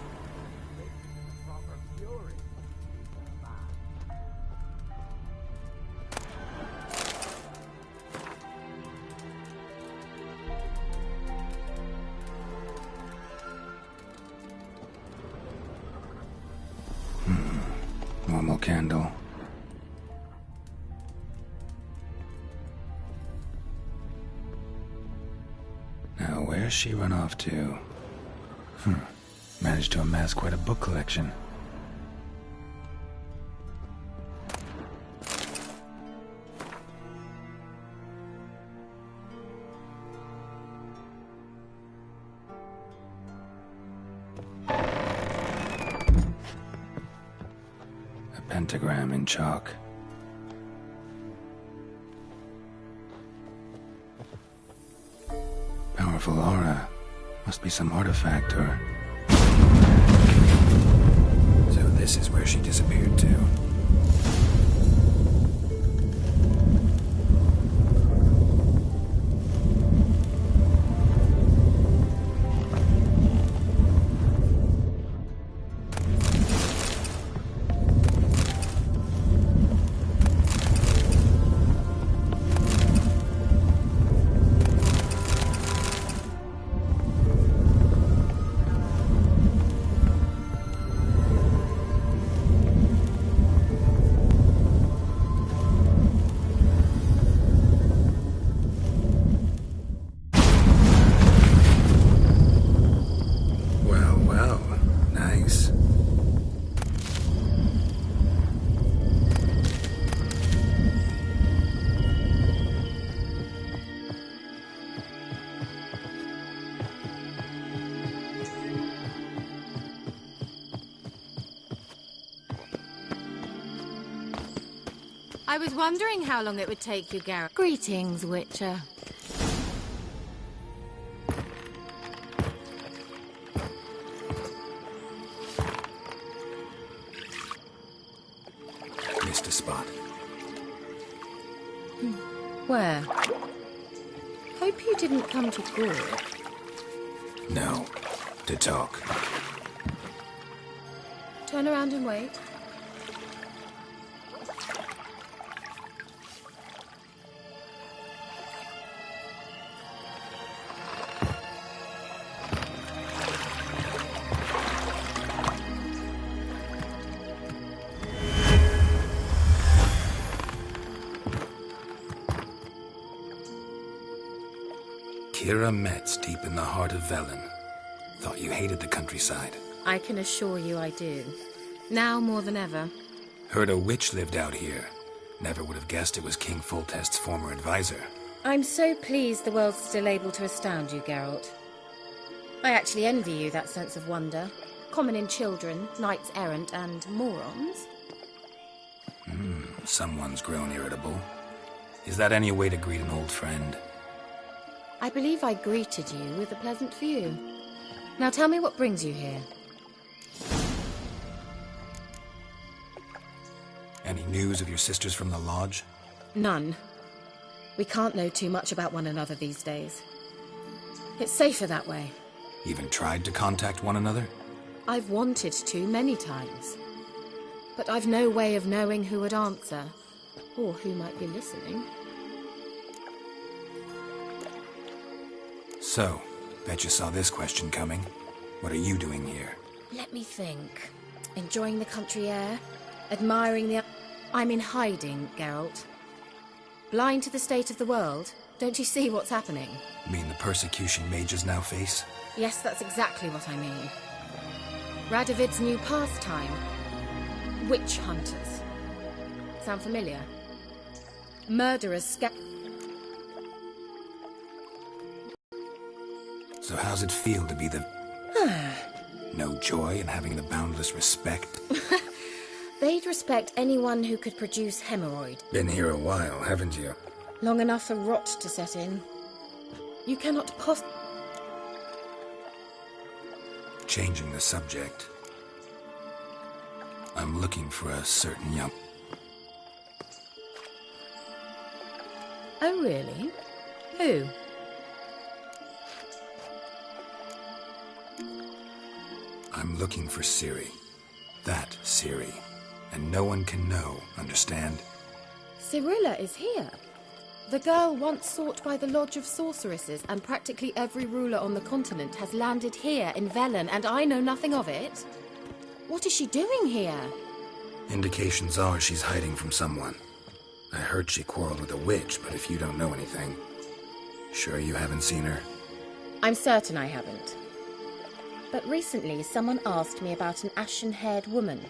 B: Normal candle. Now, where's she run off to? Managed to amass quite a book collection. A pentagram in chalk. Powerful aura. Must be some artifact or... So this is where she disappeared to.
H: I was wondering how long it would take you, Garrett. Greetings, Witcher.
B: Missed a spot.
H: Where? Hope you didn't come to talk.
B: No, to talk.
H: Turn around and wait.
B: Kira Metz, deep in the heart of Velen. Thought you hated the countryside.
H: I can assure you I do. Now more than ever.
B: Heard a witch lived out here. Never would have guessed it was King Foltest's former advisor.
H: I'm so pleased the world's still able to astound you, Geralt. I actually envy you that sense of wonder. Common in children, knights errant, and morons.
B: Someone's grown irritable. Is that any way to greet an old friend?
H: I believe I greeted you with a pleasant view. Now tell me what brings you here.
B: Any news of your sisters from the lodge?
H: None. We can't know too much about one another these days. It's safer that way.
B: Even tried to contact one another?
H: I've wanted to many times. But I've no way of knowing who would answer, or who might be listening.
B: So, bet you saw this question coming. What are you doing here?
H: Let me think. Enjoying the country air? Admiring the... I'm in hiding, Geralt. Blind to the state of the world? Don't you see what's happening?
B: Mean the persecution mages now face?
H: Yes, that's exactly what I mean. Radovid's new pastime. Witch hunters. Sound familiar? Murderers
B: So how's it feel to be the... No joy in having the boundless respect?
H: They'd respect anyone who could produce hemorrhoid.
B: Been here a while, haven't you?
H: Long enough for rot to set in. You cannot
B: Changing the subject. I'm looking for a certain young...
H: Oh, really? Who?
B: I'm looking for Ciri. That Ciri. And no one can know, understand?
H: Cirilla is here. The girl once sought by the Lodge of Sorceresses, and practically every ruler on the continent has landed here in Velen, and I know nothing of it. What is she doing here?
B: Indications are she's hiding from someone. I heard she quarreled with a witch, but if you don't know anything, sure you haven't seen her?
H: I'm certain I haven't. But recently someone asked me about an ashen-haired woman.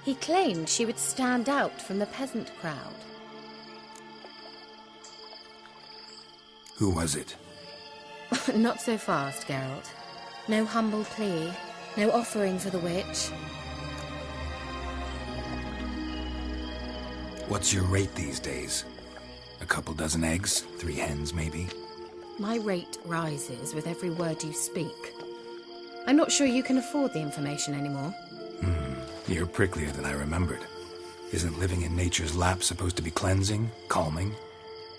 H: He claimed she would stand out from the peasant crowd.
B: Who was it?
H: Not so fast, Geralt. No humble plea, no offering for the witch.
B: What's your rate these days? A couple dozen eggs? 3 hens, maybe?
H: My rate rises with every word you speak. I'm not sure you can afford the information anymore.
B: You're pricklier than I remembered. Isn't living in nature's lap supposed to be cleansing, calming?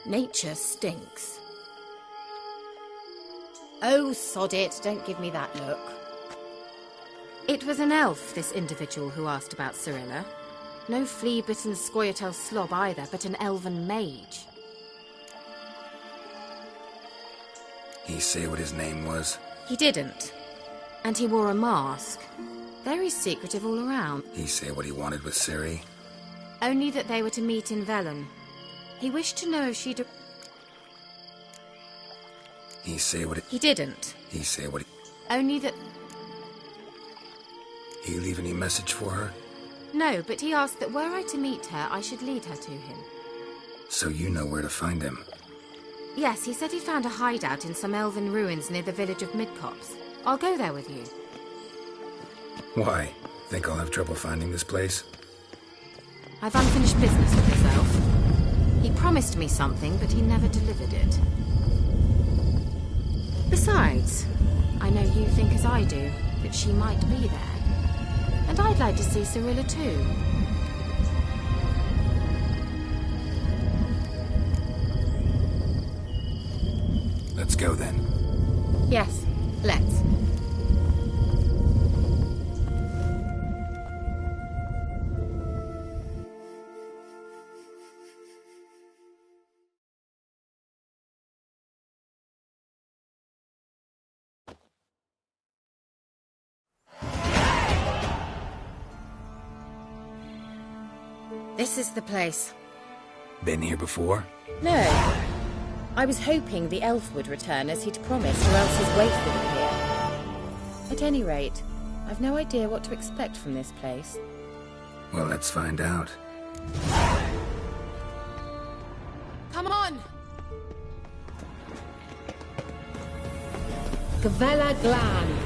H: Nature stinks. Oh, sod it, don't give me that look. It was an elf, this individual who asked about Cirilla. No flea-bitten Scoia'tael slob either, but an elven mage.
B: He say what his name was?
H: He didn't. And he wore a mask. Very secretive all around.
B: He say what he wanted with Ciri?
H: Only that they were to meet in Velen. He wished to know if she'd...
B: He say what
H: He didn't.
B: He say what
H: Only that...
B: He leave any message for her?
H: No, but he asked that were I to meet her, I should lead her to him.
B: So you know where to find him?
H: Yes, he said he found a hideout in some elven ruins near the village of Midcopse. I'll go there with you.
B: Why? Think I'll have trouble finding this place?
H: I've unfinished business with this elf. He promised me something, but he never delivered it. Besides, I know you think as I do, that she might be there. And I'd like to see Cirilla too.
B: Let's go then.
H: Yes, let's. This is the place.
B: Been here before?
H: No. I was hoping the elf would return as he'd promised, or else his waif would appear. At any rate, I've no idea what to expect from this place.
B: Well, let's find out.
H: Come on!
N: Gavella Glan.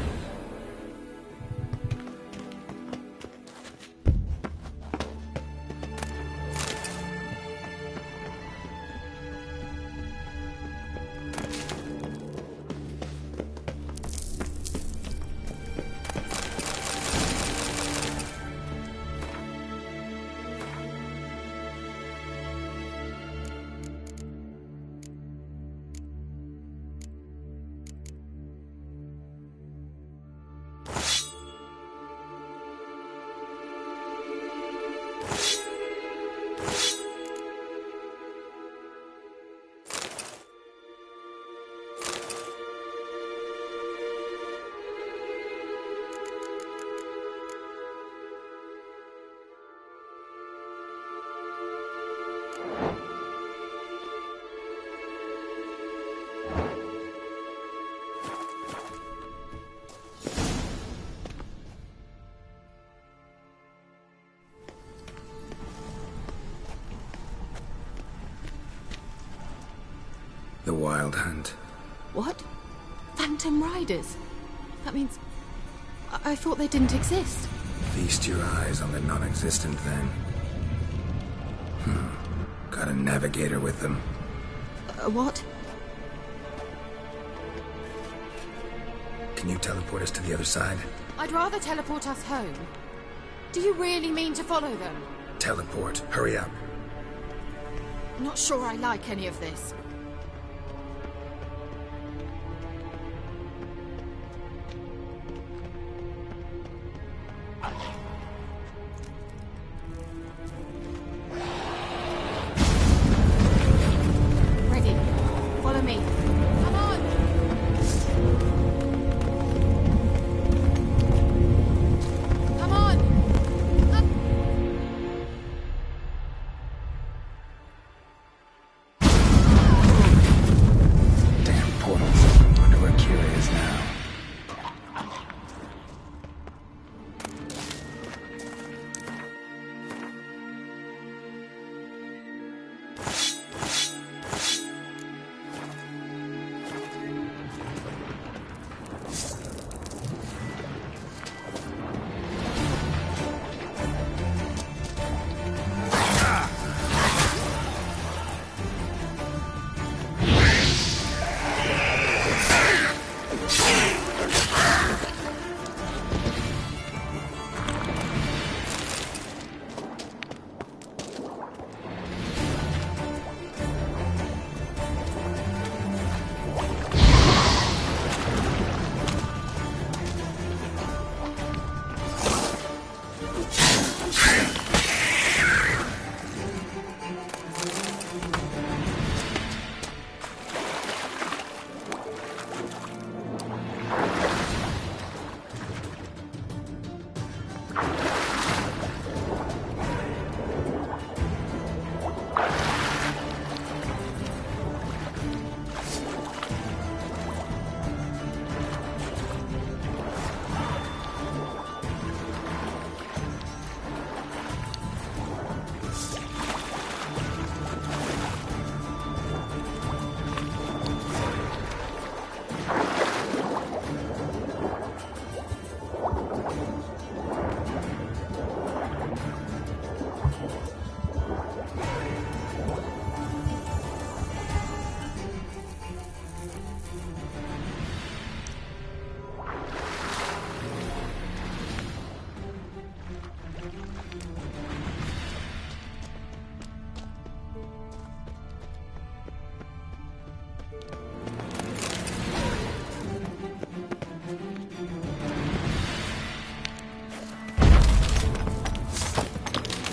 B: The Wild Hunt.
N: What? Phantom Riders? That means... I thought they didn't exist.
B: Feast your eyes on the non-existent, then. Got a navigator with them.
N: What?
B: Can you teleport us to the other side?
H: I'd rather teleport us home. Do you really mean to follow them?
B: Teleport. Hurry up.
N: Not sure I like any of this. Ready. Follow me. Come on! Come on!
B: Damn portals. Wonder where Kira is now.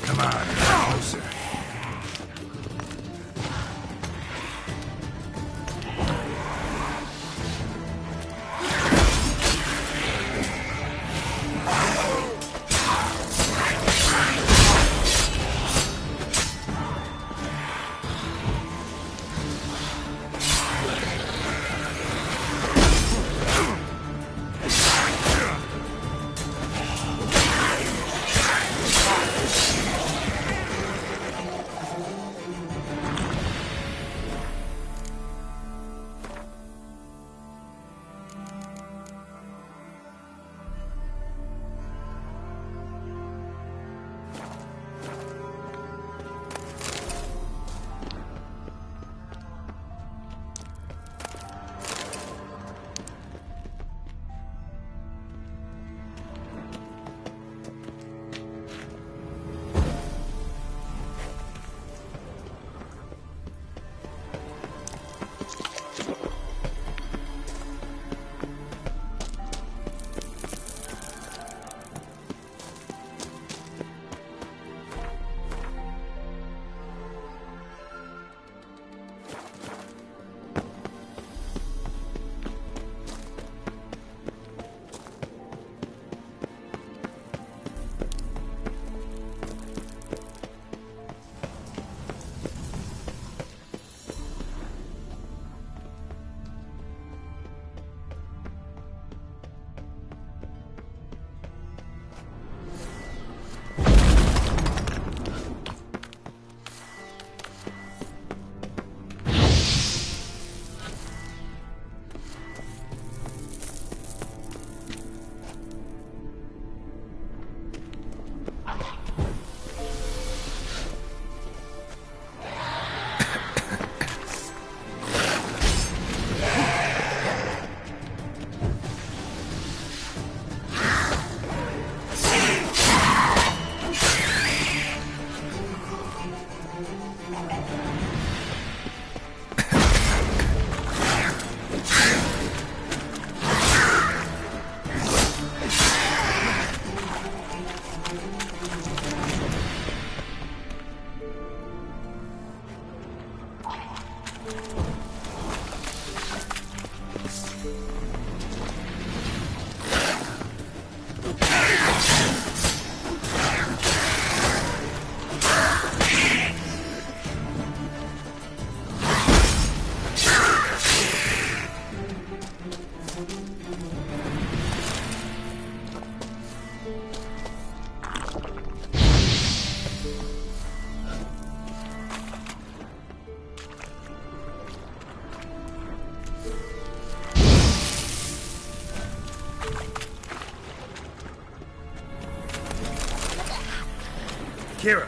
B: Come on, closer. Kira!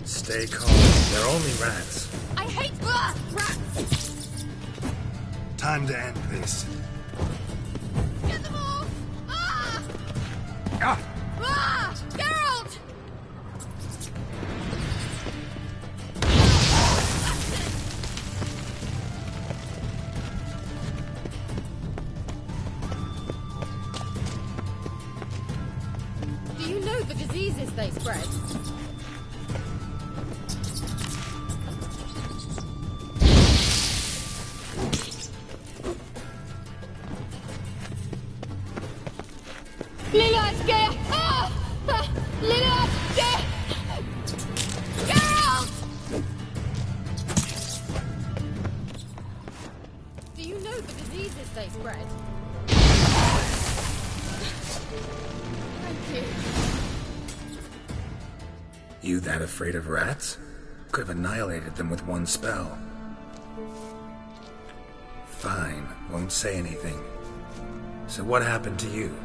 B: Stay calm. They're only rats.
E: I hate rats!
B: Time to end this.
E: Get them off! Ah!
B: Ah!
E: Ah! Geralt!
H: Do you know the diseases they spread?
B: You that afraid of rats? Could have annihilated them with one spell. Fine, won't say anything. So what happened to you?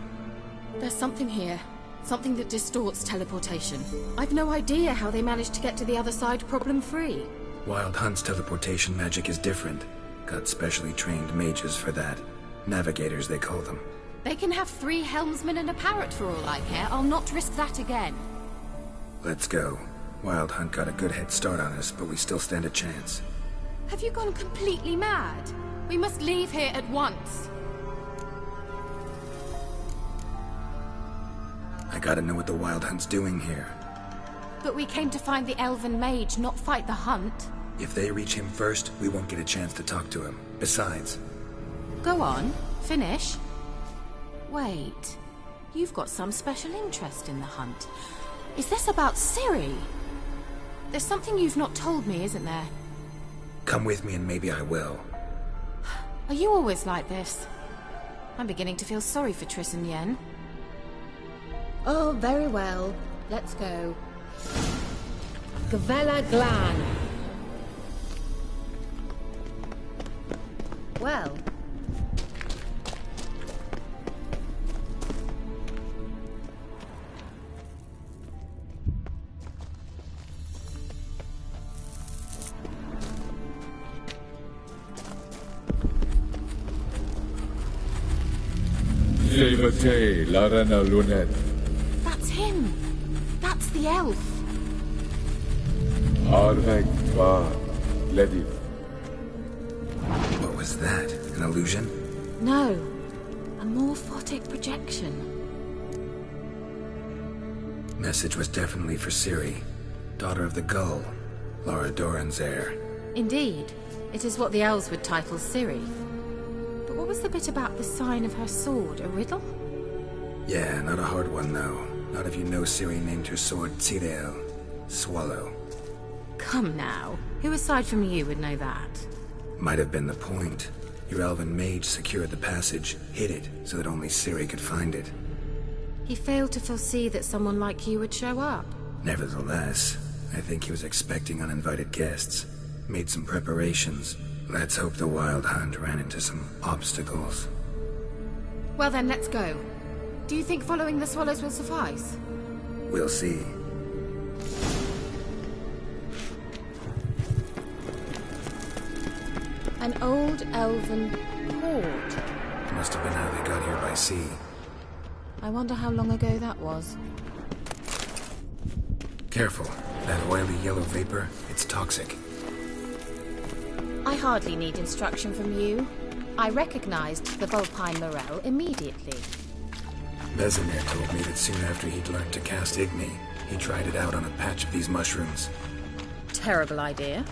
H: There's something here. Something that distorts teleportation. I've no idea how they managed to get to the other side problem-free.
B: Wild Hunt's teleportation magic is different. Got specially trained mages for that. Navigators, they call them.
H: They can have 3 helmsmen and a parrot for all I care. I'll not risk that again.
B: Let's go. Wild Hunt got a good head start on us, but we still stand a chance.
H: Have you gone completely mad? We must leave here at once.
B: I gotta know what the Wild Hunt's doing here.
H: But we came to find the elven mage, not fight the hunt.
B: If they reach him first, we won't get a chance to talk to him. Besides...
H: Go on. Finish. Wait. You've got some special interest in the hunt. Is this about Ciri? There's something you've not told me, isn't there?
B: Come with me and maybe I will.
N: Are you always like this? I'm beginning to feel sorry for Triss and Yen.
H: Oh, very well. Let's go. Gavella Glan. Well.
O: Jémiicke, Larena Lunet.
N: That's him! That's the elf!
O: Arvek Tva, Ledith.
B: What was that? An illusion?
N: No. A morphotic projection.
B: Message was definitely for Ciri, daughter of the Gull, Lara Doran's heir.
N: Indeed. It is what the elves would title Ciri. But what was the bit about the sign of her sword? A riddle?
B: Yeah, not a hard one though. Not if you know Ciri named her sword Tirel, Swallow.
N: Come now. Who aside from you would know that?
B: Might have been the point. Your elven mage secured the passage, hid it, so that only Ciri could find it.
N: He failed to foresee that someone like you would show up.
B: Nevertheless, I think he was expecting uninvited guests. Made some preparations. Let's hope the Wild Hunt ran into some obstacles.
N: Well then, let's go. Do you think following the swallows will suffice?
B: We'll see.
H: An old elven port.
B: Must have been how they got here by sea.
N: I wonder how long ago that was.
B: Careful. That oily yellow vapor, it's toxic.
H: I hardly need instruction from you. I recognized the Vulpine Morel immediately.
B: Vesemir told me that soon after he'd learned to cast Igni, he tried it out on a patch of these mushrooms.
H: Terrible idea.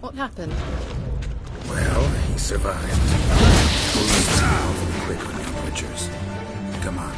H: What happened?
B: Well, he survived. Police are awfully quick with the amateurs. Come on.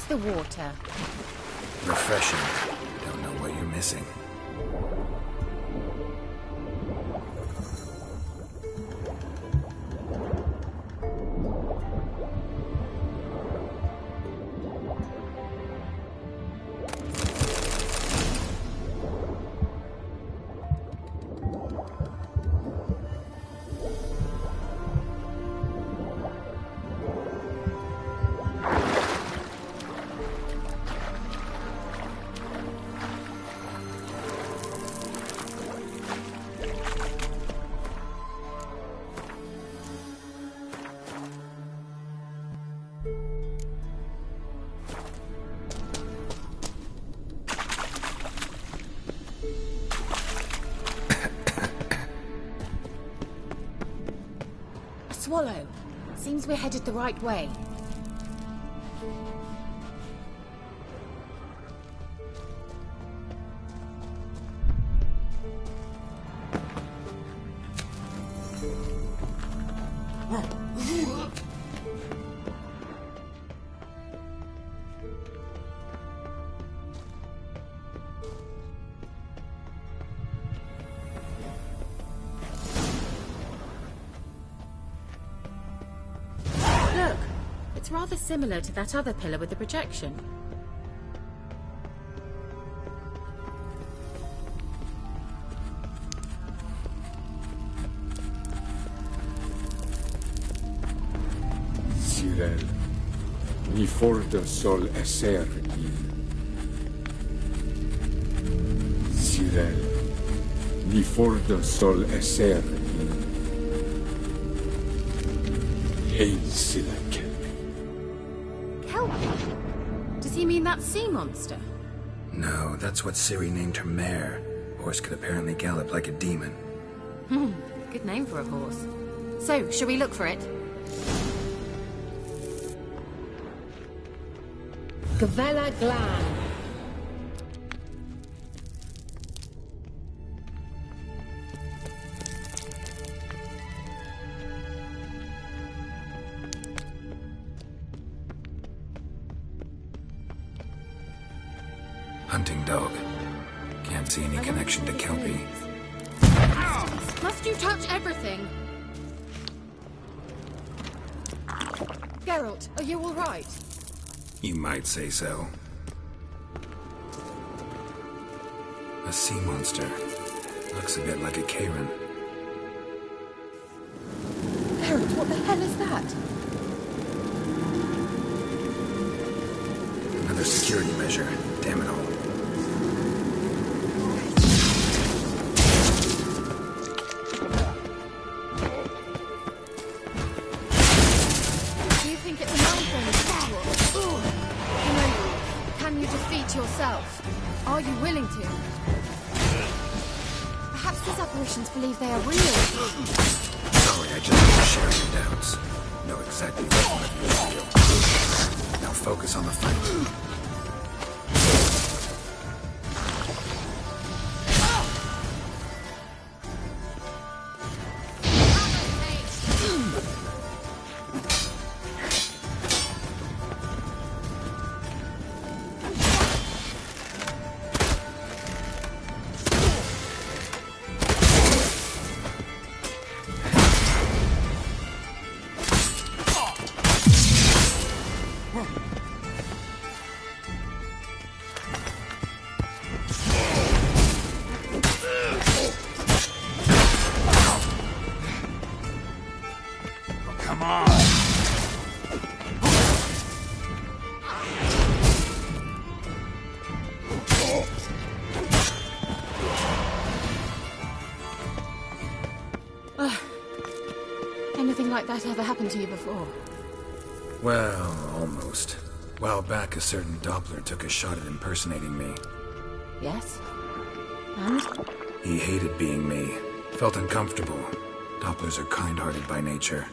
H: How's the water?
B: Refreshing. Don't know what you're missing.
H: Swallow. Seems we're headed the right way. It's rather similar to that other pillar with the projection.
O: Cyril, ni forte sol esser il. Cyril, ni forte sol esser il. Hey, Cyril.
H: Does he mean that sea monster?
B: No, that's what Ciri named her mare. Horse could apparently gallop like a demon.
H: Good name for a horse. So, shall we look for it?
D: Gavella Glan.
B: Hunting dog. Can't see any connection to Kelpie.
H: Must you touch everything? Geralt, are you all right?
B: You might say so. A sea monster. Looks a bit like a Karen.
H: Geralt, what the hell is that?
B: Another security measure. Damn it all.
H: Do you think it's a mountain? You know, can you defeat yourself? Are you willing to? Perhaps these apparitions believe they are real.
B: Sorry, I just want to share your doubts. Know exactly what one of you is real. Now focus on the fight.
H: Anything like that ever happened to you before?
B: Well, almost. While back, a certain Doppler took a shot at impersonating me.
H: Yes? And?
B: He hated being me. Felt uncomfortable. Dopplers are kind-hearted by nature.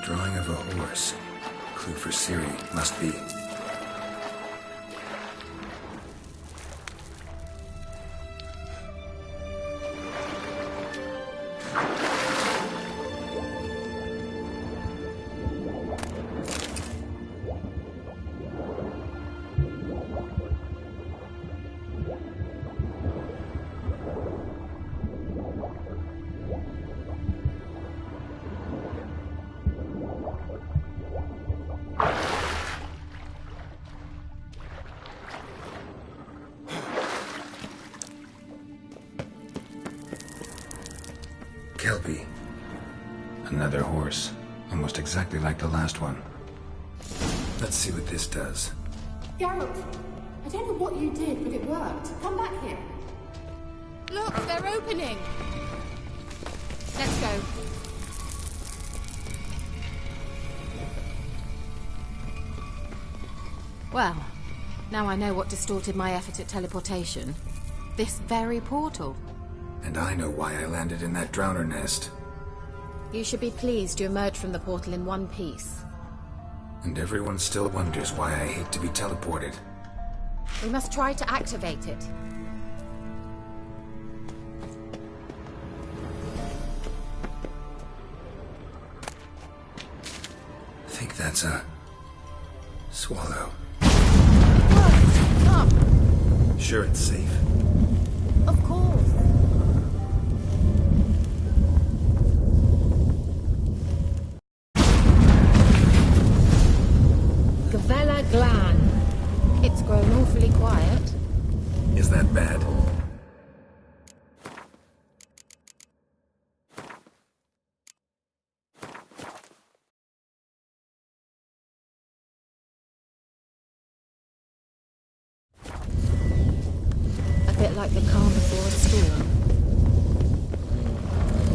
B: Drawing of a horse. Clue for Siri. Must be. Kelpie. Another horse. Almost exactly like the last one. Let's see what this does.
N: Geralt, I don't know what you did, but it worked. Come back here.
H: Look, they're opening. Let's go. Well, now I know what distorted my effort at teleportation. This very portal.
B: And I know why I landed in that drowner nest.
H: You should be pleased you emerged from the portal in one piece.
B: And everyone still wonders why I hate to be teleported.
H: We must try to activate it.
B: I think that's a swallow.
H: What? Come.
B: Sure it's safe.
H: Of course. Glan. It's grown awfully quiet.
B: Is that bad?
H: A bit like the calm before a storm.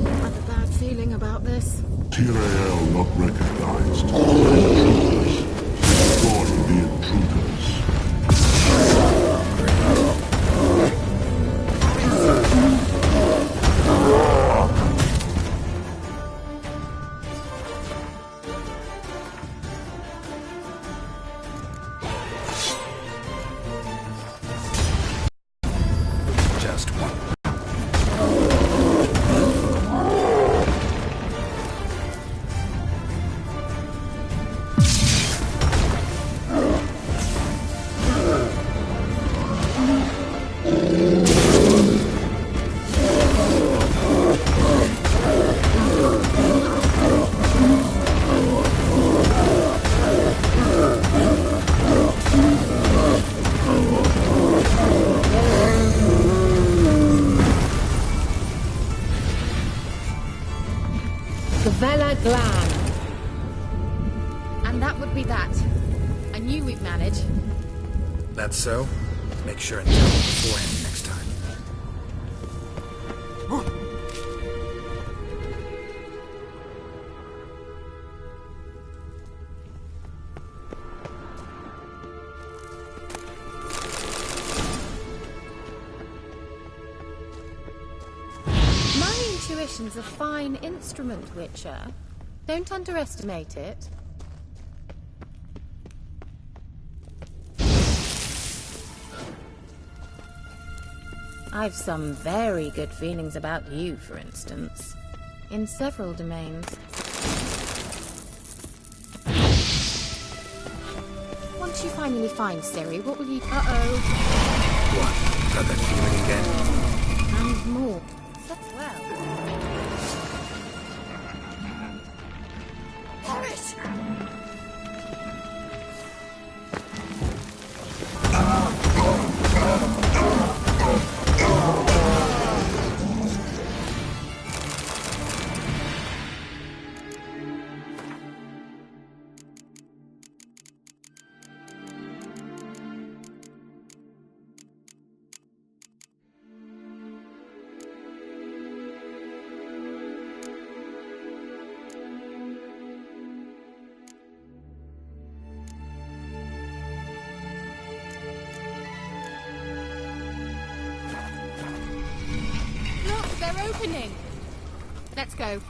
H: I have a bad feeling about this.
P: Tyrael not recognized. Intruders. Destroy the intruders.
B: Just one.
H: Glan. And that would be that. I knew we'd manage.
B: That's so? Make sure and tell me beforehand next time.
H: My intuition's a fine instrument, Witcher. Don't underestimate it. I've some very good feelings about you, for instance. In several domains. Once you finally find Ciri, what will you... Uh-oh.
B: What? Got that feeling again?
H: And more. That's well.
D: Horace!
H: Look, they're opening. Let's go.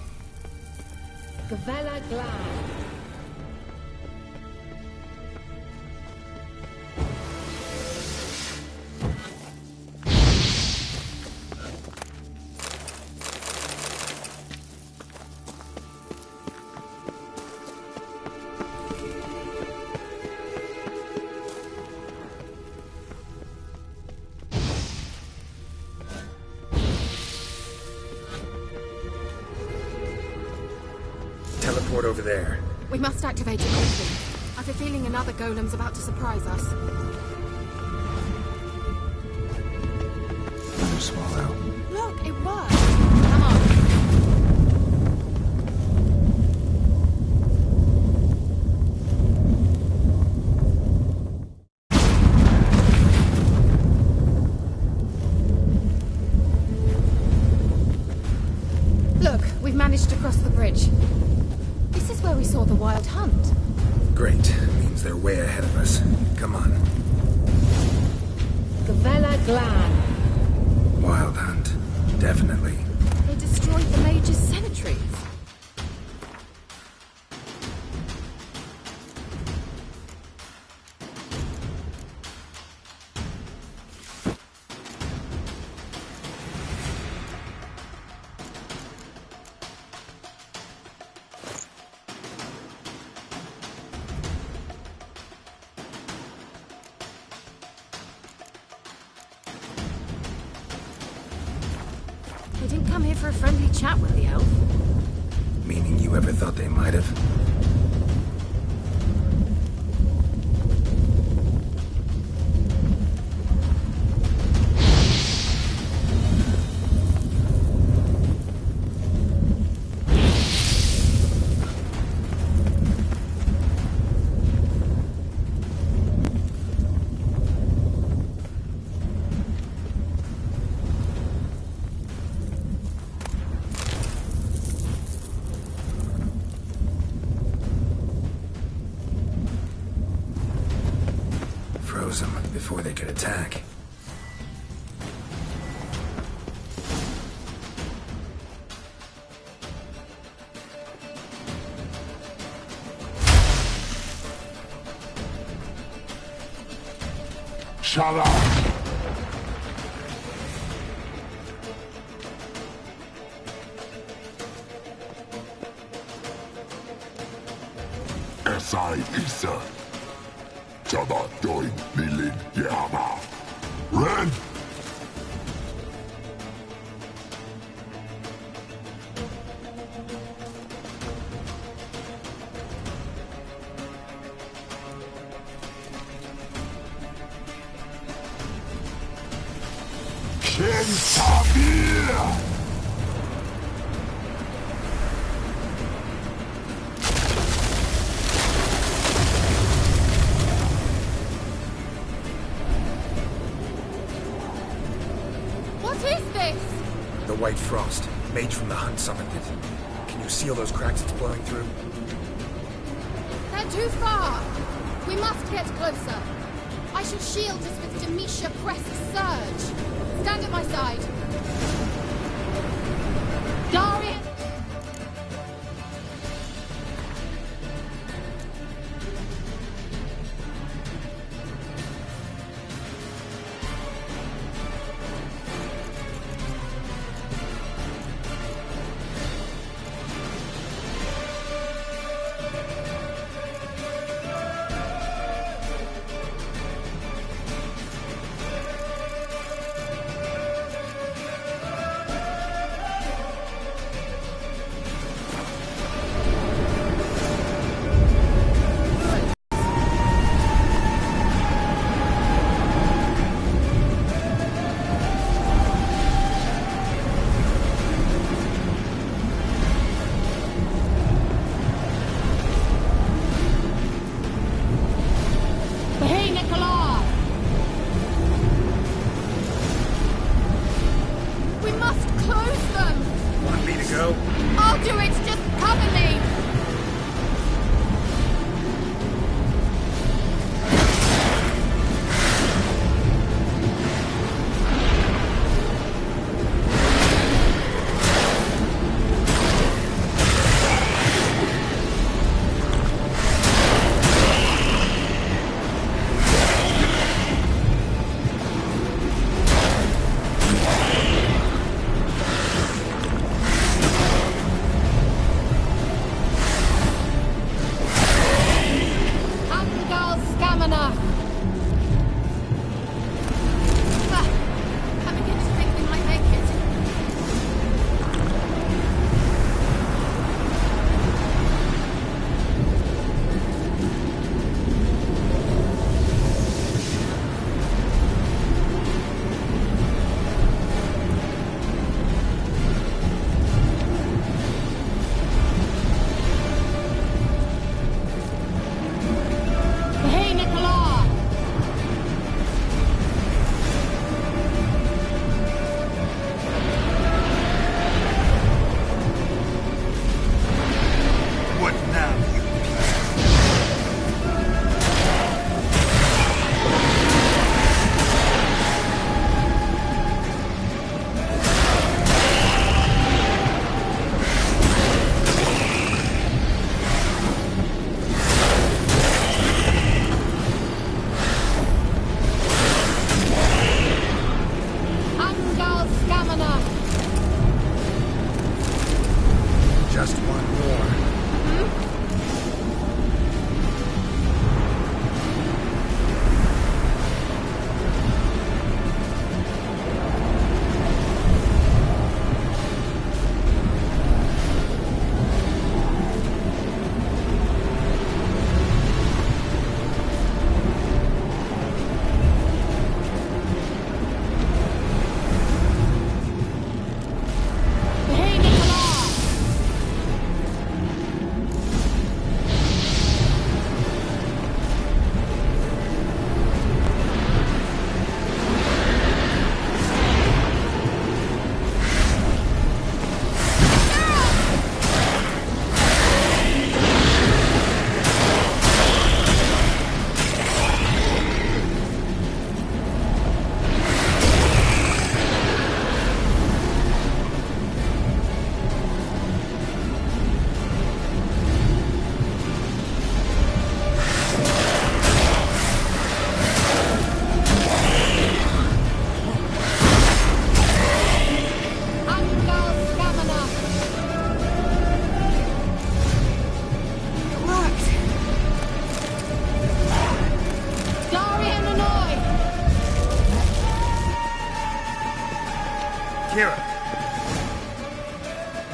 H: Gavella Glad.
B: Teleport over there.
N: We must activate it quickly. I've a feeling another golem's about to surprise us.
B: Another swallow.
N: Look, it worked. Come on. Look, we've managed to cross the bridge. This is where we saw the wild hunt.
B: Great. Means they're way ahead of us. Come on.
H: Gavella Glad.
B: Wild hunt. Definitely.
N: They destroyed the Major's cemeteries. They didn't come here for a friendly chat with the elf.
B: Meaning you ever thought they might have? Froze them before they could attack.
P: Shut up! Esai Isa. Jada doing Nilin Yama. Ren! Ken Tabir!
N: What is this?
B: The white frost. Mage from the hunt summoned it. Can you seal those cracks it's blowing through?
N: They're too far. We must get closer. I shall shield us with Demisha Crest Surge. Stand at my side. Darian!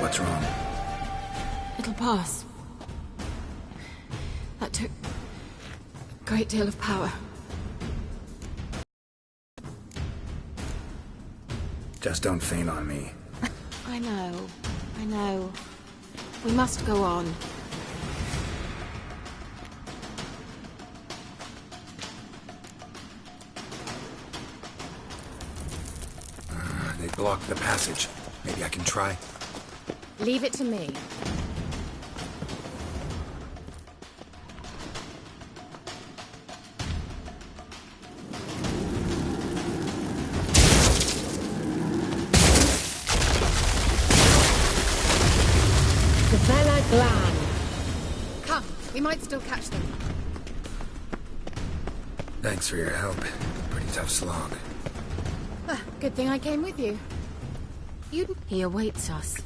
B: What's wrong?
H: It'll pass. That took a great deal of power.
B: Just don't faint on me.
H: I know. We must go on.
B: They blocked the passage. Maybe I can try.
H: Leave it to me. Come, we might still catch them.
B: Thanks for your help. Pretty tough slog.
H: Good thing I came with you. He awaits us.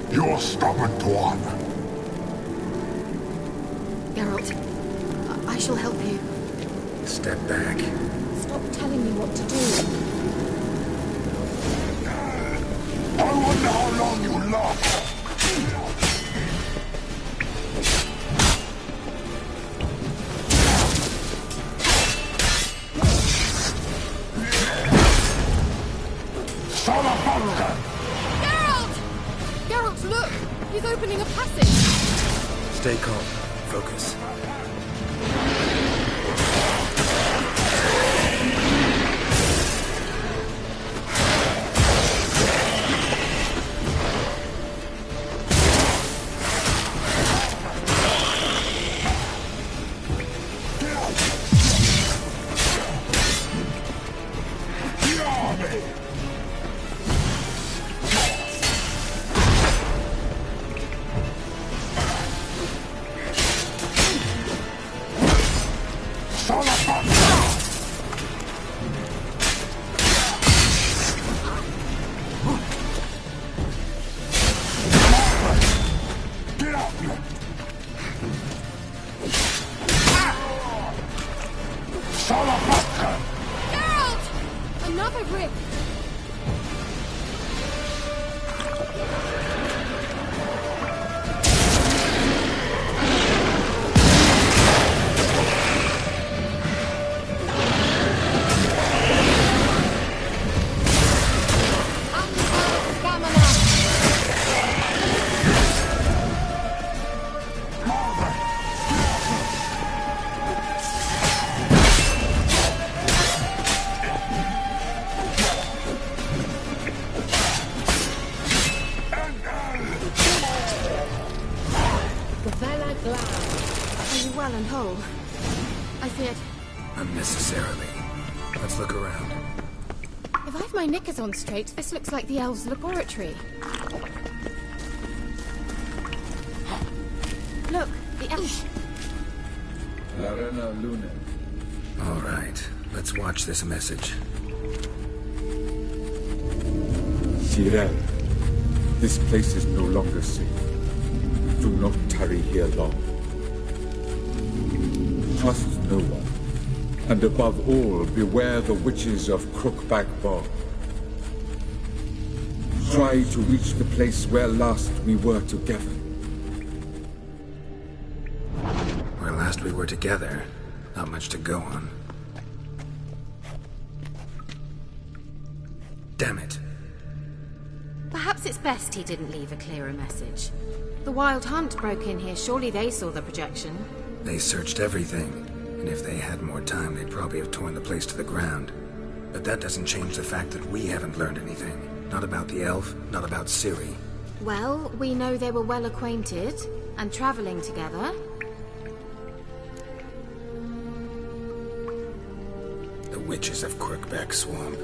P: You're stubborn one.
H: Geralt, I shall help you.
B: Step back.
H: Stop telling me what to do.
P: I wonder how long you last.
H: Geralt, look! He's opening a passage!
B: Stay calm. Focus.
H: Geralt! Another rift! Are you well and whole? I feared...
B: Unnecessarily. Let's look around.
H: If I've my knickers on straight, this looks like the elves' laboratory. Look, the elves...
O: Larena Luna.
B: All right, let's watch this message.
O: Cyril, this place is no longer safe. Do not tarry here long. Trust no one. And above all, beware the witches of Crookback Bog. Try to reach the place where last we were together.
B: Where last we were together, not much to go on. Damn it.
H: Perhaps it's best he didn't leave a clearer message. The Wild Hunt broke in here. Surely they saw the projection.
B: They searched everything, and if they had more time, they'd probably have torn the place to the ground. But that doesn't change the fact that we haven't learned anything. Not about the elf, not about Ciri.
H: Well, we know they were well acquainted, and traveling together.
B: The witches of Crookback Swamp.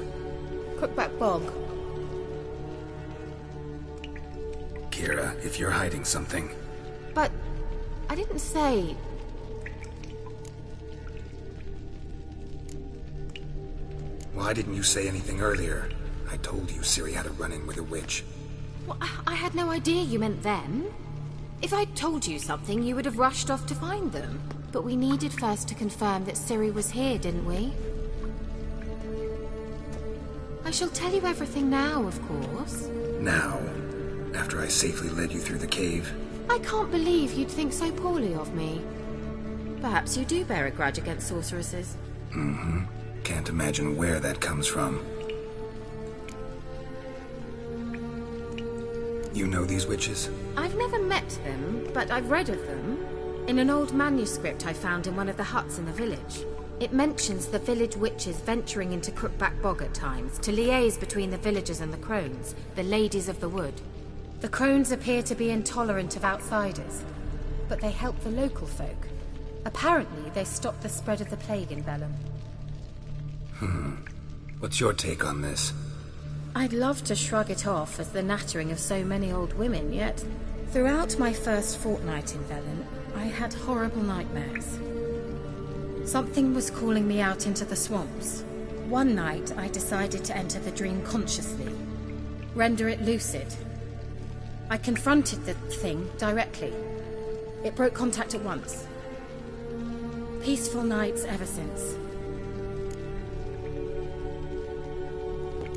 H: Crookback Bog.
B: Kira, if you're hiding something...
H: But... I didn't say...
B: Why didn't you say anything earlier? I told you Ciri had a run-in with a witch.
H: Well, I had no idea you meant then. If I'd told you something, you would have rushed off to find them. But we needed first to confirm that Ciri was here, didn't we? I shall tell you everything now, of course.
B: Now? After I safely led you through the cave?
H: I can't believe you'd think so poorly of me. Perhaps you do bear a grudge against sorceresses.
B: Mm-hmm. Can't imagine where that comes from. You know these witches?
H: I've never met them, but I've read of them. In an old manuscript I found in one of the huts in the village. It mentions the village witches venturing into Crookback Bog at times to liaise between the villagers and the crones, the ladies of the wood. The crones appear to be intolerant of outsiders, but they help the local folk. Apparently, they stopped the spread of the plague in Velen.
B: What's your take on this?
H: I'd love to shrug it off as the nattering of so many old women, yet throughout my first fortnight in Velen, I had horrible nightmares. Something was calling me out into the swamps. One night, I decided to enter the dream consciously, render it lucid. I confronted the thing directly. It broke contact at once. Peaceful nights ever since.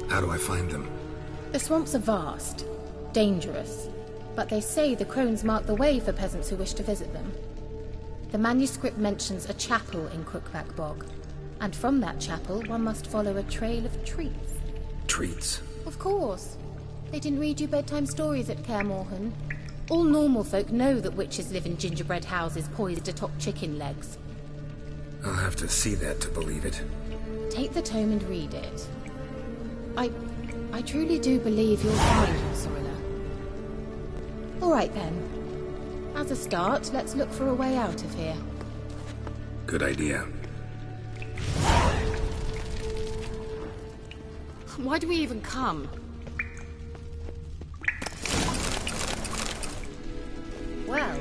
B: How do I find them?
H: The swamps are vast, dangerous, but they say the crones mark the way for peasants who wish to visit them. The manuscript mentions a chapel in Crookback Bog, and from that chapel one must follow a trail of treats.
B: Treats?
H: Of course. They didn't read you bedtime stories at Kaer Morhen. All normal folk know that witches live in gingerbread houses poised atop chicken legs.
B: I'll have to see that to believe it.
H: Take the tome and read it. I truly do believe you'll find your Sorilla. All right then. As a start, let's look for a way out of here.
B: Good idea.
H: Why do we even come? Well...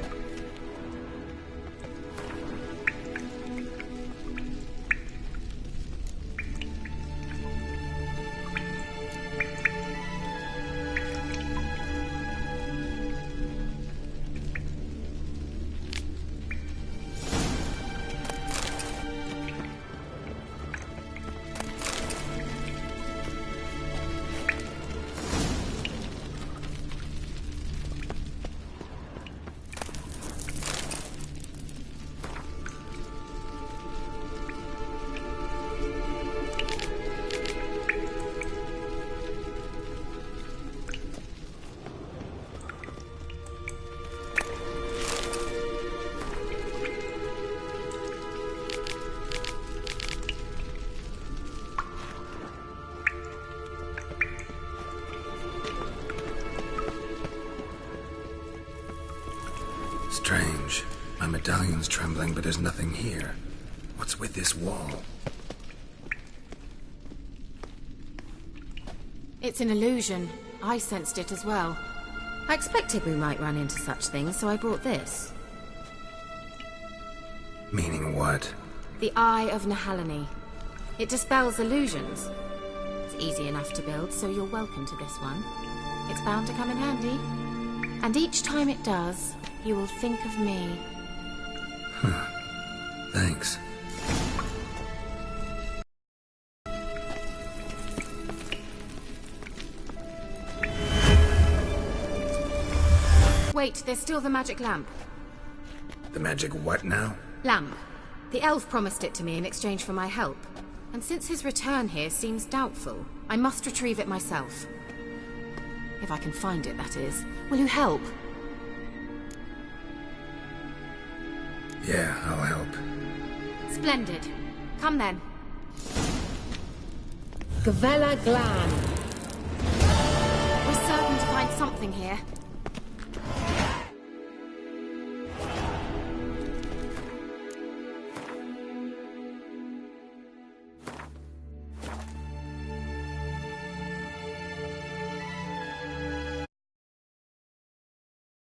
B: Strange. My medallion's trembling, but there's nothing here. What's with this wall?
H: It's an illusion. I sensed it as well. I expected we might run into such things, so I brought this.
B: Meaning what?
H: The Eye of Nehaleni. It dispels illusions. It's easy enough to build, so you're welcome to this one. It's bound to come in handy. And each time it does, you will think of me.
B: Thanks.
H: Wait, there's still the magic lamp.
B: The magic what now?
H: Lamp. The elf promised it to me in exchange for my help. And since his return here seems doubtful, I must retrieve it myself. If I can find it, that is. Will you help?
B: Yeah, I'll help.
H: Splendid. Come then.
D: Gavella Glan.
H: We're certain to find something here.